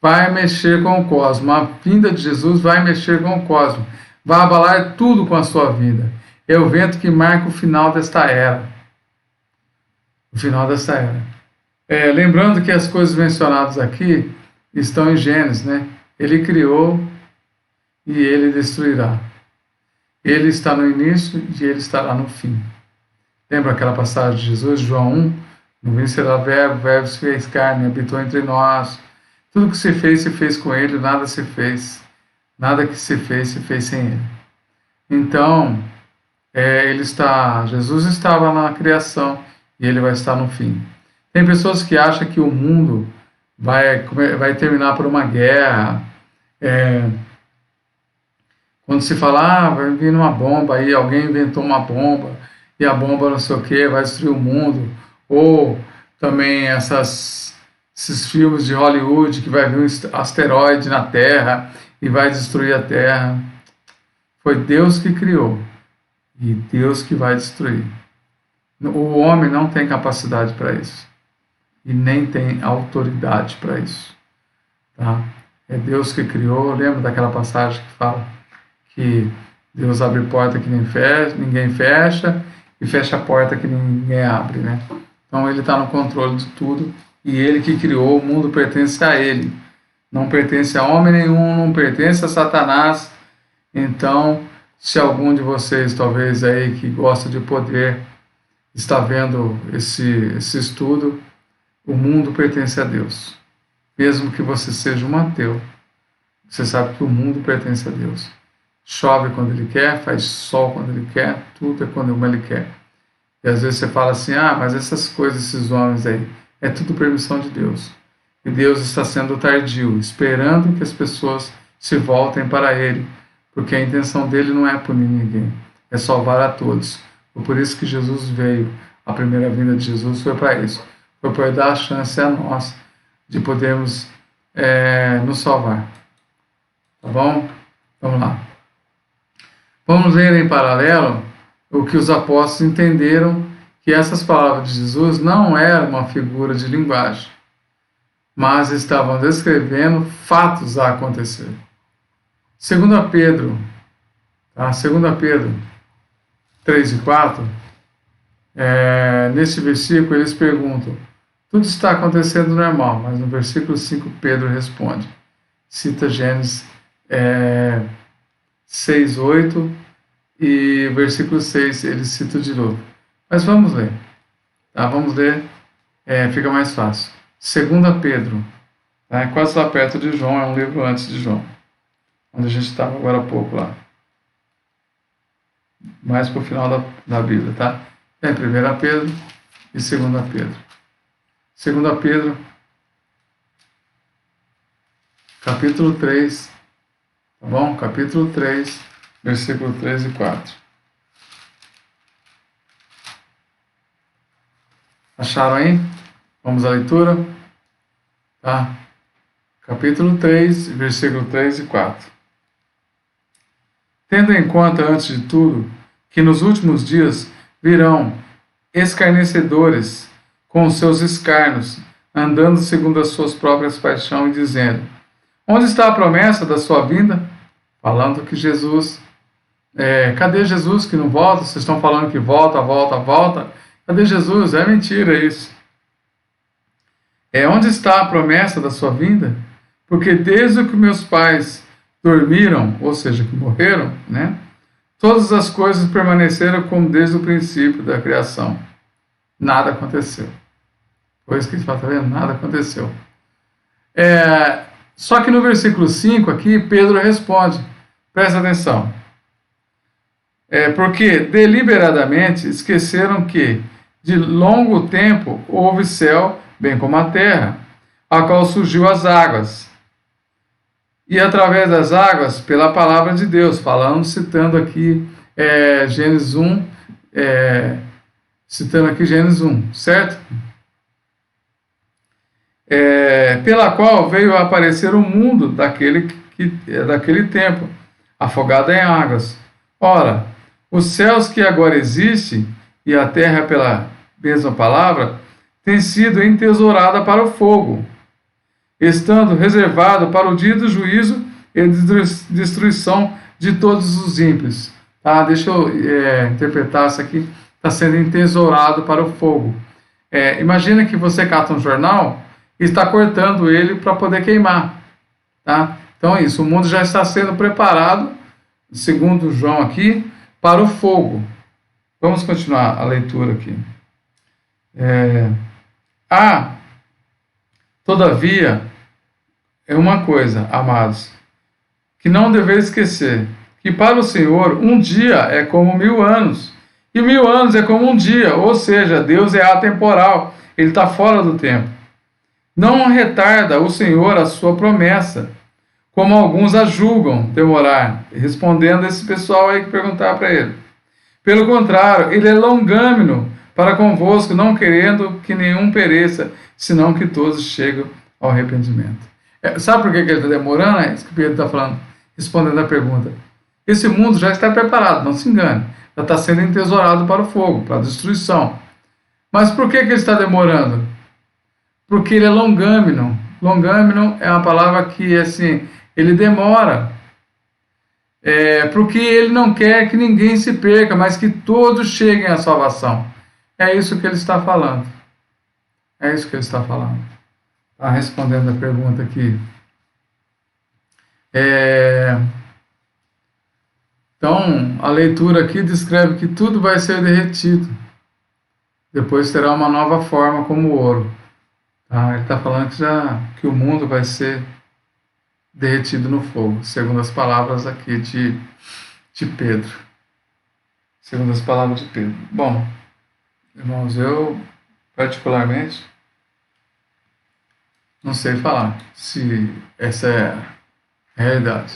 [SPEAKER 1] Vai mexer com o cosmos. A vinda de Jesus vai mexer com o cosmos. Vai abalar tudo com a sua vinda. É o evento que marca o final desta era. O final desta era. Lembrando que as coisas mencionadas aqui estão em Gênesis, né? Ele criou e ele destruirá. Ele está no início e ele estará no fim. Lembra aquela passagem de Jesus, João 1? No início era verbo, o verbo se fez carne, habitou entre nós. Tudo que se fez com ele, nada se fez. Nada que se fez sem ele. Então, Jesus estava na criação e ele vai estar no fim. Tem pessoas que acham que o mundo vai terminar por uma guerra. Quando se fala, vai vir uma bomba aí, alguém inventou uma bomba e a bomba não sei o que vai destruir o mundo, ou também esses filmes de Hollywood que vai vir um asteroide na Terra e vai destruir a Terra. Foi Deus que criou e Deus que vai destruir. O homem não tem capacidade para isso e nem tem autoridade para isso, tá? É Deus que criou. Lembra daquela passagem que fala que Deus abre porta que ninguém fecha e fecha a porta que ninguém abre, né? Então ele está no controle de tudo e ele que criou, o mundo pertence a ele. Não pertence a homem nenhum, não pertence a Satanás. Então, se algum de vocês, talvez aí que gosta de poder, está vendo esse estudo, o mundo pertence a Deus. Mesmo que você seja um ateu, você sabe que o mundo pertence a Deus. Chove quando Ele quer, faz sol quando Ele quer, tudo é quando Ele quer. E às vezes você fala assim, mas essas coisas, esses homens aí, é tudo permissão de Deus. E Deus está sendo tardio, esperando que as pessoas se voltem para Ele, porque a intenção dele não é punir ninguém, é salvar a todos. Foi por isso que Jesus veio. A primeira vinda de Jesus foi para isso. Foi para dar a chance a nós de podermos nos salvar. Tá bom? Vamos lá. Vamos ler em paralelo o que os apóstolos entenderam, que essas palavras de Jesus não eram uma figura de linguagem, mas estavam descrevendo fatos a acontecer. 2 Pedro, tá? 2 Pedro 3 e 4, nesse versículo eles perguntam, tudo está acontecendo normal, mas no versículo 5 Pedro responde, cita Gênesis 6, 8 e versículo 6 ele cita de novo. Mas vamos ler, tá? Vamos ler, fica mais fácil. 2 Pedro, tá? Quase lá perto de João, é um livro antes de João, onde a gente estava agora há pouco lá. Mais para o final da Bíblia, tá? 1 Pedro e 2 Pedro. 2 Pedro, capítulo 3, tá bom? Capítulo 3, versículo 3 e 4. Acharam aí? Vamos à leitura? Tá? Capítulo 3, versículo 3 e 4. Tendo em conta, antes de tudo, que nos últimos dias virão escarnecedores com os seus escárnios, andando segundo as suas próprias paixões, e dizendo, onde está a promessa da sua vinda? Falando que Jesus, cadê Jesus que não volta? Vocês estão falando que volta, volta, volta. Cadê Jesus? É mentira isso. Onde está a promessa da sua vinda? Porque desde que meus pais dormiram, ou seja, que morreram, né? Todas as coisas permaneceram como desde o princípio da criação. Nada aconteceu. Foi isso que a gente está vendo? Nada aconteceu. Só que no versículo 5 aqui, Pedro responde. Presta atenção. Porque deliberadamente esqueceram que de longo tempo houve céu, bem como a terra, a qual surgiu as águas. E através das águas, pela palavra de Deus, falando, citando aqui Gênesis 1, certo? Pela qual veio a aparecer o mundo daquele tempo, afogado em águas. Ora, os céus que agora existem, e a terra pela mesma palavra, tem sido entesourada para o fogo, estando reservado para o dia do juízo e destruição de todos os ímpios. Tá? Deixa eu interpretar isso aqui. Está sendo entesourado para o fogo. Imagina que você cata um jornal e está cortando ele para poder queimar. Tá? Então é isso, o mundo já está sendo preparado, segundo João aqui, para o fogo. Vamos continuar a leitura aqui. Todavia, é uma coisa, amados, que não deveis esquecer, que para o Senhor um dia é como 1000 anos, e 1000 anos é como um dia, ou seja, Deus é atemporal, Ele está fora do tempo. Não retarda o Senhor a sua promessa, como alguns a julgam demorar, respondendo esse pessoal aí que perguntava para ele. Pelo contrário, ele é longâmino para convosco, não querendo que nenhum pereça, senão que todos cheguem ao arrependimento. Sabe por que ele está demorando? É isso que Pedro está falando, respondendo a pergunta. Esse mundo já está preparado, não se engane. Já está sendo entesourado para o fogo, para a destruição. Mas por que ele está demorando? Porque ele é longâmino. Longâmino é uma palavra que, assim, ele demora. Porque ele não quer que ninguém se perca, mas que todos cheguem à salvação. É isso que ele está falando. É isso que ele está falando. Está respondendo a pergunta aqui. Então, a leitura aqui descreve que tudo vai ser derretido. Depois terá uma nova forma como ouro. Tá? Ele está falando que o mundo vai ser derretido no fogo, segundo as palavras aqui de Pedro. Segundo as palavras de Pedro. Bom, irmãos, eu particularmente não sei falar se essa é a realidade.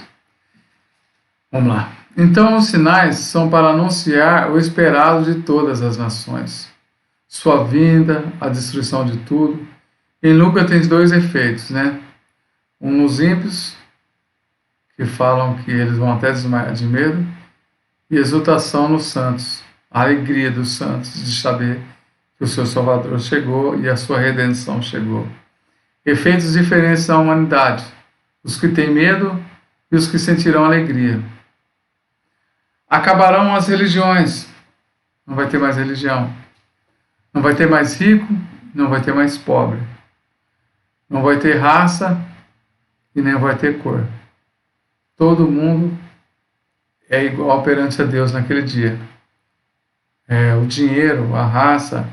[SPEAKER 1] Vamos lá. Então, os sinais são para anunciar o esperado de todas as nações. Sua vinda, a destruição de tudo. Em Lucas tem dois efeitos, né? Um nos ímpios, que falam que eles vão até desmaiar de medo, e exultação nos santos, a alegria dos santos de saber que o seu Salvador chegou e a sua redenção chegou. Efeitos diferentes na humanidade, os que têm medo e os que sentirão alegria. Acabarão as religiões, não vai ter mais religião. Não vai ter mais rico, não vai ter mais pobre. Não vai ter raça e nem vai ter cor. Todo mundo é igual perante a Deus naquele dia. O dinheiro, a raça,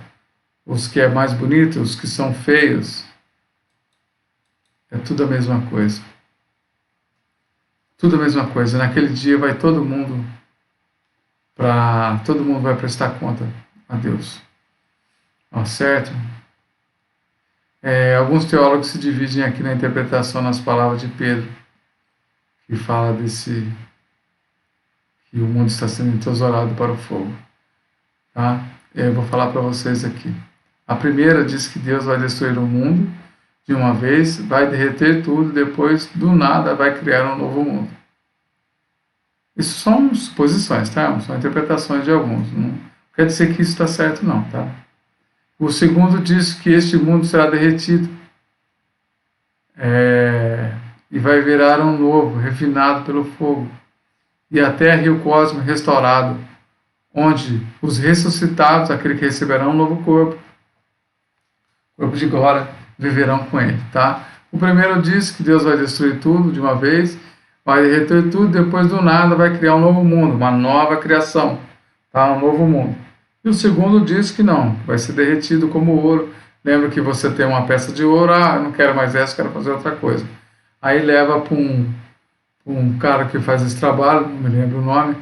[SPEAKER 1] os que é mais bonito, os que são feios, é tudo a mesma coisa. Tudo a mesma coisa. Naquele dia vai todo mundo vai prestar conta a Deus. Certo? Alguns teólogos se dividem aqui na interpretação nas palavras de Pedro, que fala que o mundo está sendo entesourado para o fogo. Tá? Eu vou falar para vocês aqui. A primeira diz que Deus vai destruir o mundo de uma vez, vai derreter tudo, depois do nada vai criar um novo mundo. Isso são suposições, tá? São interpretações de alguns. Não quer dizer que isso está certo, não, tá? O segundo diz que este mundo será derretido e vai virar um novo, refinado pelo fogo. E a terra e o cosmos restaurado, onde os ressuscitados, aqueles que receberão um novo corpo de glória, viverão com ele. Tá? O primeiro diz que Deus vai destruir tudo de uma vez, vai derreter tudo, depois do nada vai criar um novo mundo, uma nova criação, tá? Um novo mundo. E o segundo diz que não, vai ser derretido como ouro. Lembra que você tem uma peça de ouro, eu não quero mais essa, quero fazer outra coisa. Aí leva para um cara que faz esse trabalho, não me lembro o nome,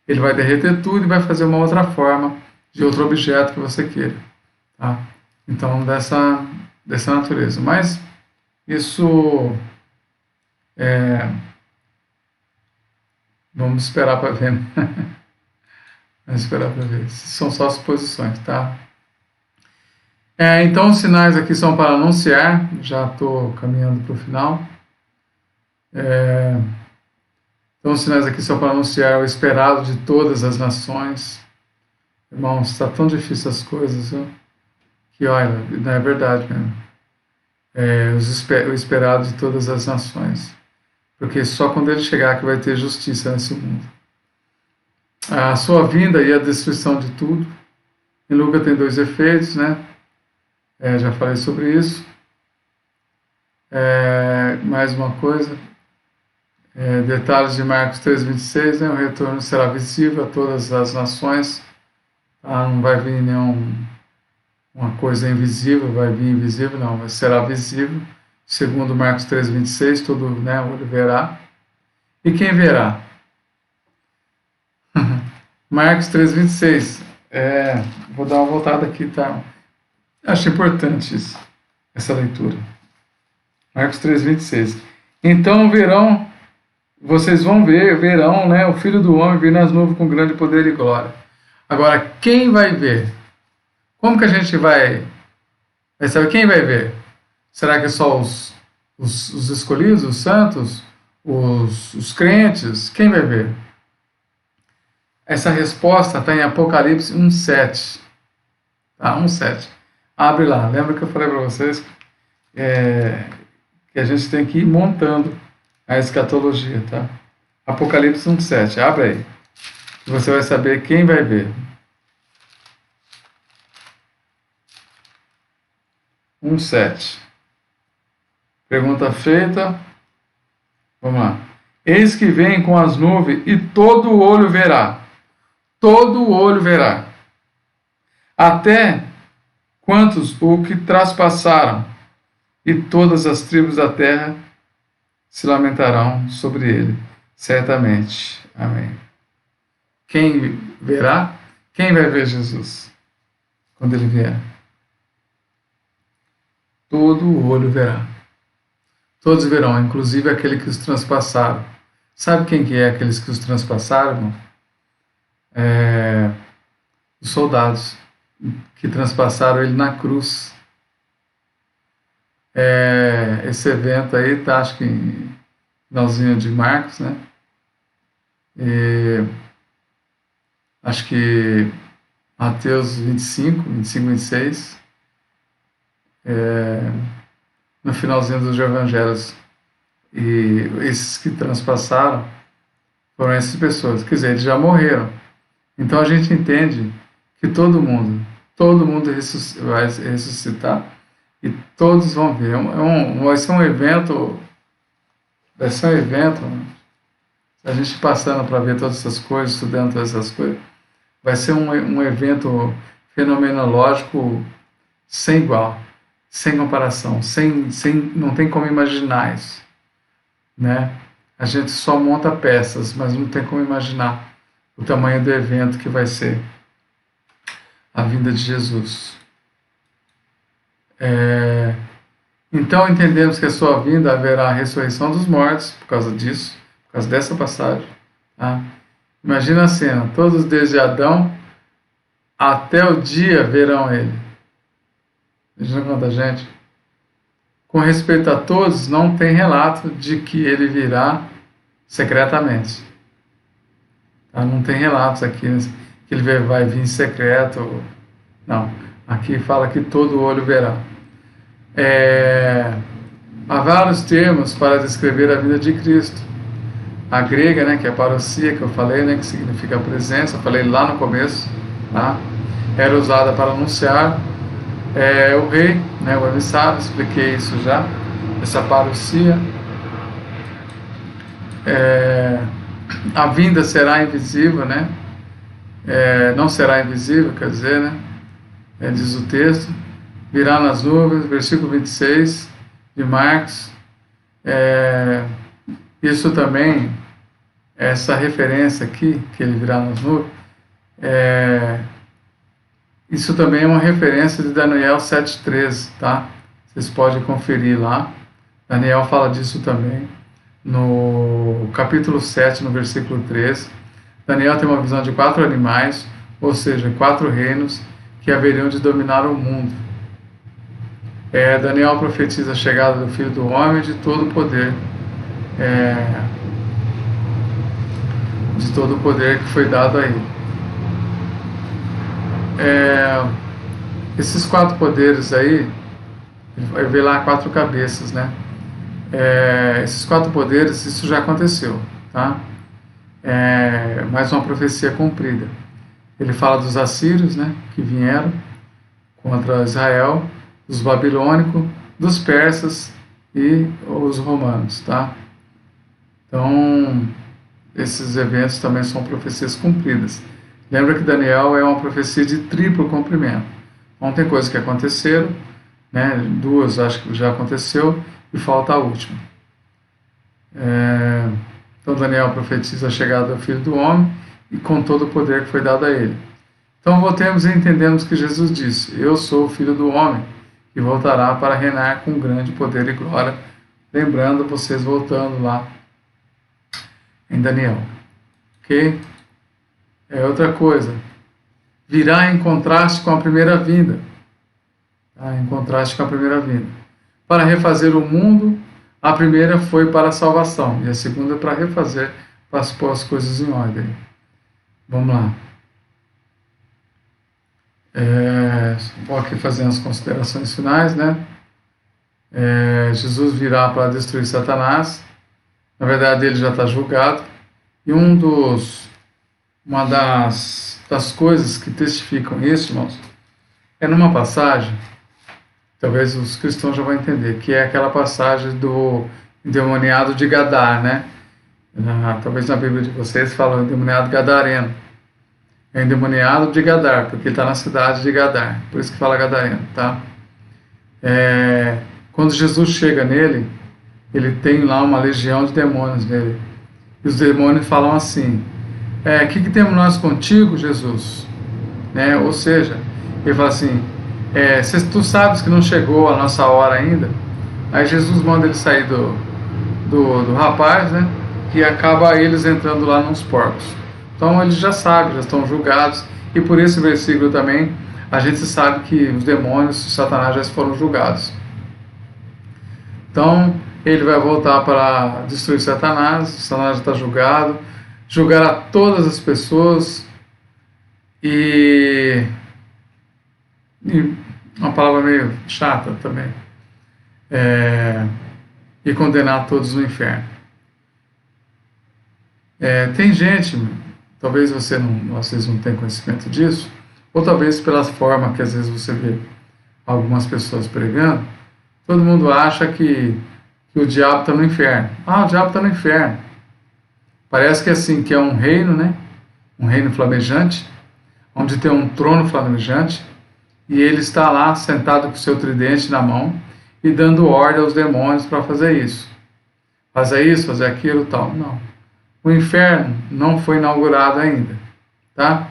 [SPEAKER 1] ele vai derreter tudo e vai fazer uma outra forma de outro objeto que você queira. Tá? Então, dessa natureza. Mas isso vamos esperar para ver. Vamos esperar para ver. São só suposições, tá? Então, os sinais aqui são para anunciar. Já estou caminhando para o final. Então, os sinais aqui são para anunciar o esperado de todas as nações. Irmãos, está tão difícil as coisas, viu? Que, olha, não é verdade mesmo. O esperado de todas as nações. Porque só quando ele chegar que vai ter justiça nesse mundo. A sua vinda e a destruição de tudo. Em Lucas tem dois efeitos, né? Já falei sobre isso. Mais uma coisa. Detalhes de Marcos 3,26, né? O retorno será visível a todas as nações. Tá? Não vai vir uma coisa invisível, vai vir invisível, não, mas será visível. Segundo Marcos 3,26, todo olho verá. E quem verá? Marcos 3,26. Vou dar uma voltada aqui, tá? Acho importante isso, essa leitura. Marcos 3,26. Então vocês verão, né, o Filho do Homem vir nas nuvens com grande poder e glória. Agora, quem vai ver? Como que a gente vai saber quem vai ver? Será que só os escolhidos, os santos, os crentes? Quem vai ver? Essa resposta está em Apocalipse 1:7. Tá? 1:7. Abre lá. Lembra que eu falei para vocês que a gente tem que ir montando a escatologia, tá? Apocalipse 1:7. Abre aí. Você vai saber quem vai ver. 1:7. Pergunta feita. Vamos lá. Eis que vem com as nuvens e todo o olho verá. Todo o olho verá. Até quantos o que traspassaram, e todas as tribos da terra se lamentarão sobre ele, certamente. Amém. Quem verá? Quem vai ver Jesus quando ele vier? Todo o olho verá. Todos verão, inclusive aquele que os transpassaram. Sabe quem que é aqueles que os transpassaram, irmão? Os soldados que transpassaram ele na cruz. Esse evento aí tá, acho que em finalzinho de Marcos, né? Acho que Mateus 25, 26, no finalzinho dos evangelhos. E esses que transpassaram foram essas pessoas. Quer dizer, eles já morreram. Então a gente entende que todo mundo vai ressuscitar e todos vão ver. Vai ser um evento, a gente passando para ver todas essas coisas, estudando todas essas coisas, vai ser um evento fenomenológico sem igual, sem comparação, não tem como imaginar isso, né? A gente só monta peças, mas não tem como imaginar o tamanho do evento que vai ser a vinda de Jesus. Então entendemos que a sua vinda haverá a ressurreição dos mortos, por causa disso, por causa dessa passagem. Tá? Imagina a cena, todos desde Adão até o dia verão ele. Imagina quanta gente. Com respeito a todos, não tem relato de que ele virá secretamente. Tá? Não tem relatos aqui que ele vai vir em secreto. Não. Aqui fala que todo olho verá. Há vários termos para descrever a vida de Cristo. A grega, né, que é a parousia, que eu falei, né, que significa presença, eu falei lá no começo, tá? Era usada para anunciar o rei, né, o emissário, expliquei isso já, essa parousia. A vinda será invisível, né? Não será invisível, quer dizer, né? Diz o texto, virá nas nuvens, versículo 26 de Marcos. Isso também, essa referência aqui, que ele virá nas nuvens, isso também é uma referência de Daniel 7,13, tá? Vocês podem conferir lá. Daniel fala disso também. No capítulo 7, no versículo 13, Daniel tem uma visão de 4 animais, ou seja, 4 reinos que haveriam de dominar o mundo. Daniel profetiza a chegada do Filho do Homem de todo o poder, que foi dado a ele. Esses 4 poderes aí, vai ver lá 4 cabeças, né? Esses 4 poderes, isso já aconteceu, tá? Mais uma profecia cumprida. Ele fala dos assírios, né, que vieram contra Israel, dos babilônicos, dos persas e os romanos, tá? Então, esses eventos também são profecias cumpridas. Lembra que Daniel é uma profecia de triplo cumprimento. Então, tem coisas que aconteceram, né, 2 acho que já aconteceu, e falta a última. Então, Daniel profetiza a chegada do Filho do Homem e com todo o poder que foi dado a ele. Então, voltemos e entendemos que Jesus disse: eu sou o Filho do Homem, que voltará para reinar com grande poder e glória. Lembrando, vocês voltando lá em Daniel. Ok? Outra coisa, virá em contraste com a primeira vinda. Tá? Em contraste com a primeira vinda. Para refazer o mundo, a primeira foi para a salvação e a segunda para refazer, para pôr as coisas em ordem. Vamos lá. Vou aqui fazendo as considerações finais, né? Jesus virá para destruir Satanás. Na verdade, ele já está julgado. E uma das coisas que testificam isso, irmãos, é numa passagem, talvez os cristãos já vão entender, que é aquela passagem do endemoniado de Gadar, né? Talvez na Bíblia de vocês falam endemoniado gadareno. É endemoniado de Gadar, porque ele está na cidade de Gadar, por isso que fala gadareno, tá? Quando Jesus chega nele, ele tem lá uma legião de demônios nele. E os demônios falam assim: que temos nós contigo, Jesus? Né? Ou seja, ele fala assim: tu sabes que não chegou a nossa hora ainda? Aí Jesus manda ele sair do rapaz, né? E acaba eles entrando lá nos porcos. Então eles já sabem, já estão julgados. E por esse versículo também, a gente sabe que os demônios, Satanás, já foram julgados. Então, ele vai voltar para destruir Satanás. Satanás já está julgado. Julgará todas as pessoas. E uma palavra meio chata também. E condenar todos no inferno. Tem gente, talvez vocês não tenham conhecimento disso, ou talvez pela forma que às vezes você vê algumas pessoas pregando, todo mundo acha que o diabo está no inferno. O diabo está no inferno. Parece que assim, que é um reino, né? Um reino flamejante, onde tem um trono flamejante, e ele está lá sentado com o seu tridente na mão e dando ordem aos demônios para fazer isso. Fazer isso, fazer aquilo, tal. Não. O inferno não foi inaugurado ainda, tá?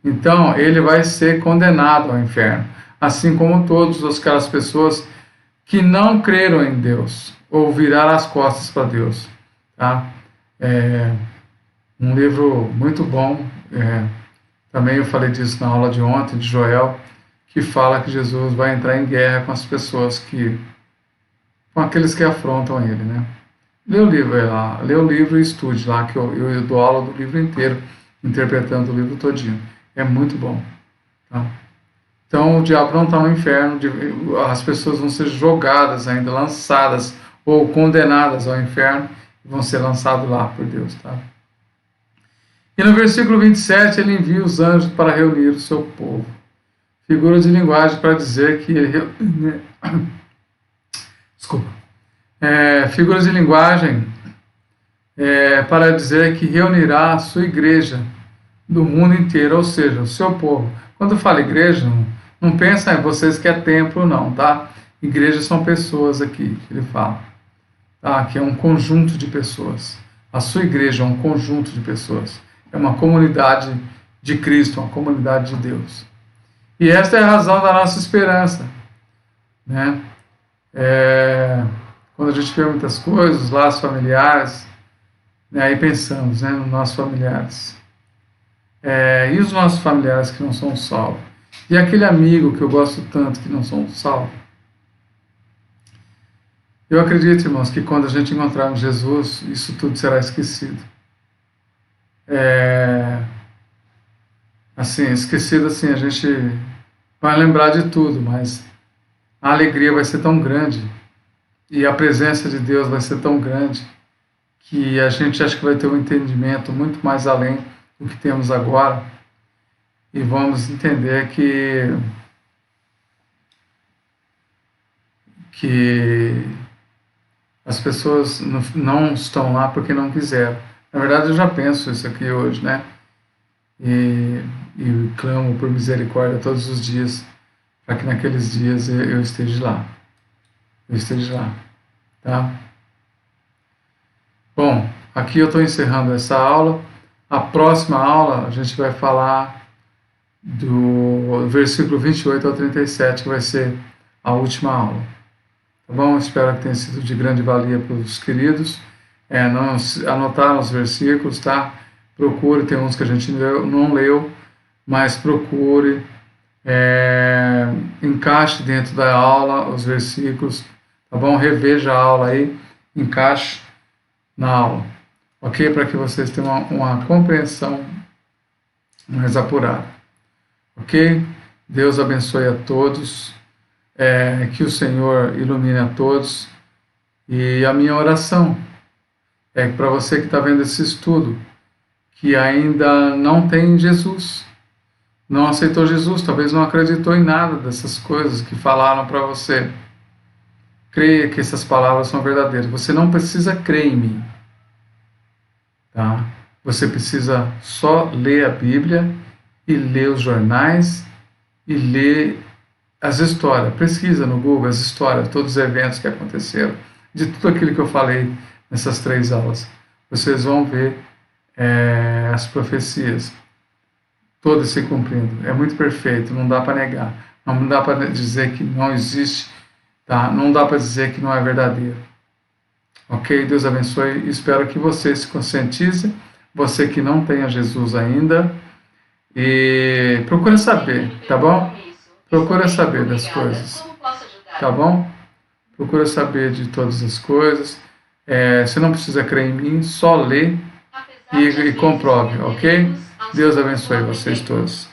[SPEAKER 1] Então, ele vai ser condenado ao inferno, assim como todas aquelas pessoas que não creram em Deus, ou viraram as costas para Deus, tá? Um livro muito bom, também eu falei disso na aula de ontem, de Joel, que fala que Jesus vai entrar em guerra com as pessoas com aqueles que afrontam ele, né? Lê o livro e estude lá, que eu dou aula do livro inteiro, interpretando o livro todinho. É muito bom. Tá? Então, o diabo não está no inferno, as pessoas vão ser jogadas ainda, lançadas ou condenadas ao inferno, e vão ser lançadas lá por Deus. Tá? E no versículo 27, ele envia os anjos para reunir o seu povo. Figura de linguagem para dizer que ele... Desculpa. Figuras de linguagem para dizer que reunirá a sua igreja do mundo inteiro, ou seja, o seu povo. Quando fala igreja, não pensa em vocês que é templo, não, tá? Igrejas são pessoas aqui, que ele fala. Tá? Que é um conjunto de pessoas. A sua igreja é um conjunto de pessoas. É uma comunidade de Cristo, uma comunidade de Deus. E esta é a razão da nossa esperança, né? Quando a gente vê muitas coisas, laços familiares, né, aí pensamos, né, nos nossos familiares. E os nossos familiares que não são salvos? E aquele amigo que eu gosto tanto que não são salvos? Eu acredito, irmãos, que quando a gente encontrar Jesus, isso tudo será esquecido. Esquecido assim, a gente vai lembrar de tudo, mas a alegria vai ser tão grande e a presença de Deus vai ser tão grande que a gente acha que vai ter um entendimento muito mais além do que temos agora e vamos entender que as pessoas não estão lá porque não quiseram. Na verdade, eu já penso isso aqui hoje, né? E clamo por misericórdia todos os dias para que naqueles dias eu esteja lá. Tá? Bom, aqui eu estou encerrando essa aula. A próxima aula a gente vai falar do versículo 28 ao 37, que vai ser a última aula. Tá bom? Espero que tenha sido de grande valia para os queridos. Não anotaram os versículos, tá? Procure, tem uns que a gente não leu, mas procure, encaixe dentro da aula os versículos, tá bom? Reveja a aula aí, encaixe na aula, ok? Para que vocês tenham uma compreensão mais apurada, ok? Deus abençoe a todos, que o Senhor ilumine a todos, e a minha oração é para você que está vendo esse estudo, que ainda não tem Jesus, não aceitou Jesus, talvez não acreditou em nada dessas coisas que falaram para você. Creia que essas palavras são verdadeiras. Você não precisa crer em mim, tá? Você precisa só ler a Bíblia e ler os jornais e ler as histórias. Pesquisa no Google as histórias, todos os eventos que aconteceram, de tudo aquilo que eu falei nessas 3 aulas. Vocês vão ver as profecias todas se cumprindo. É muito perfeito, não dá para negar. Não dá para dizer que não existe, tá? Não dá para dizer que não é verdadeiro. Ok? Deus abençoe. Espero que você se conscientize, você que não tenha Jesus ainda, e procura saber, tá bom? Procura saber das coisas, tá bom? Procura saber de todas as coisas. Você não precisa crer em mim, só lê e comprove, ok? Deus abençoe vocês todos.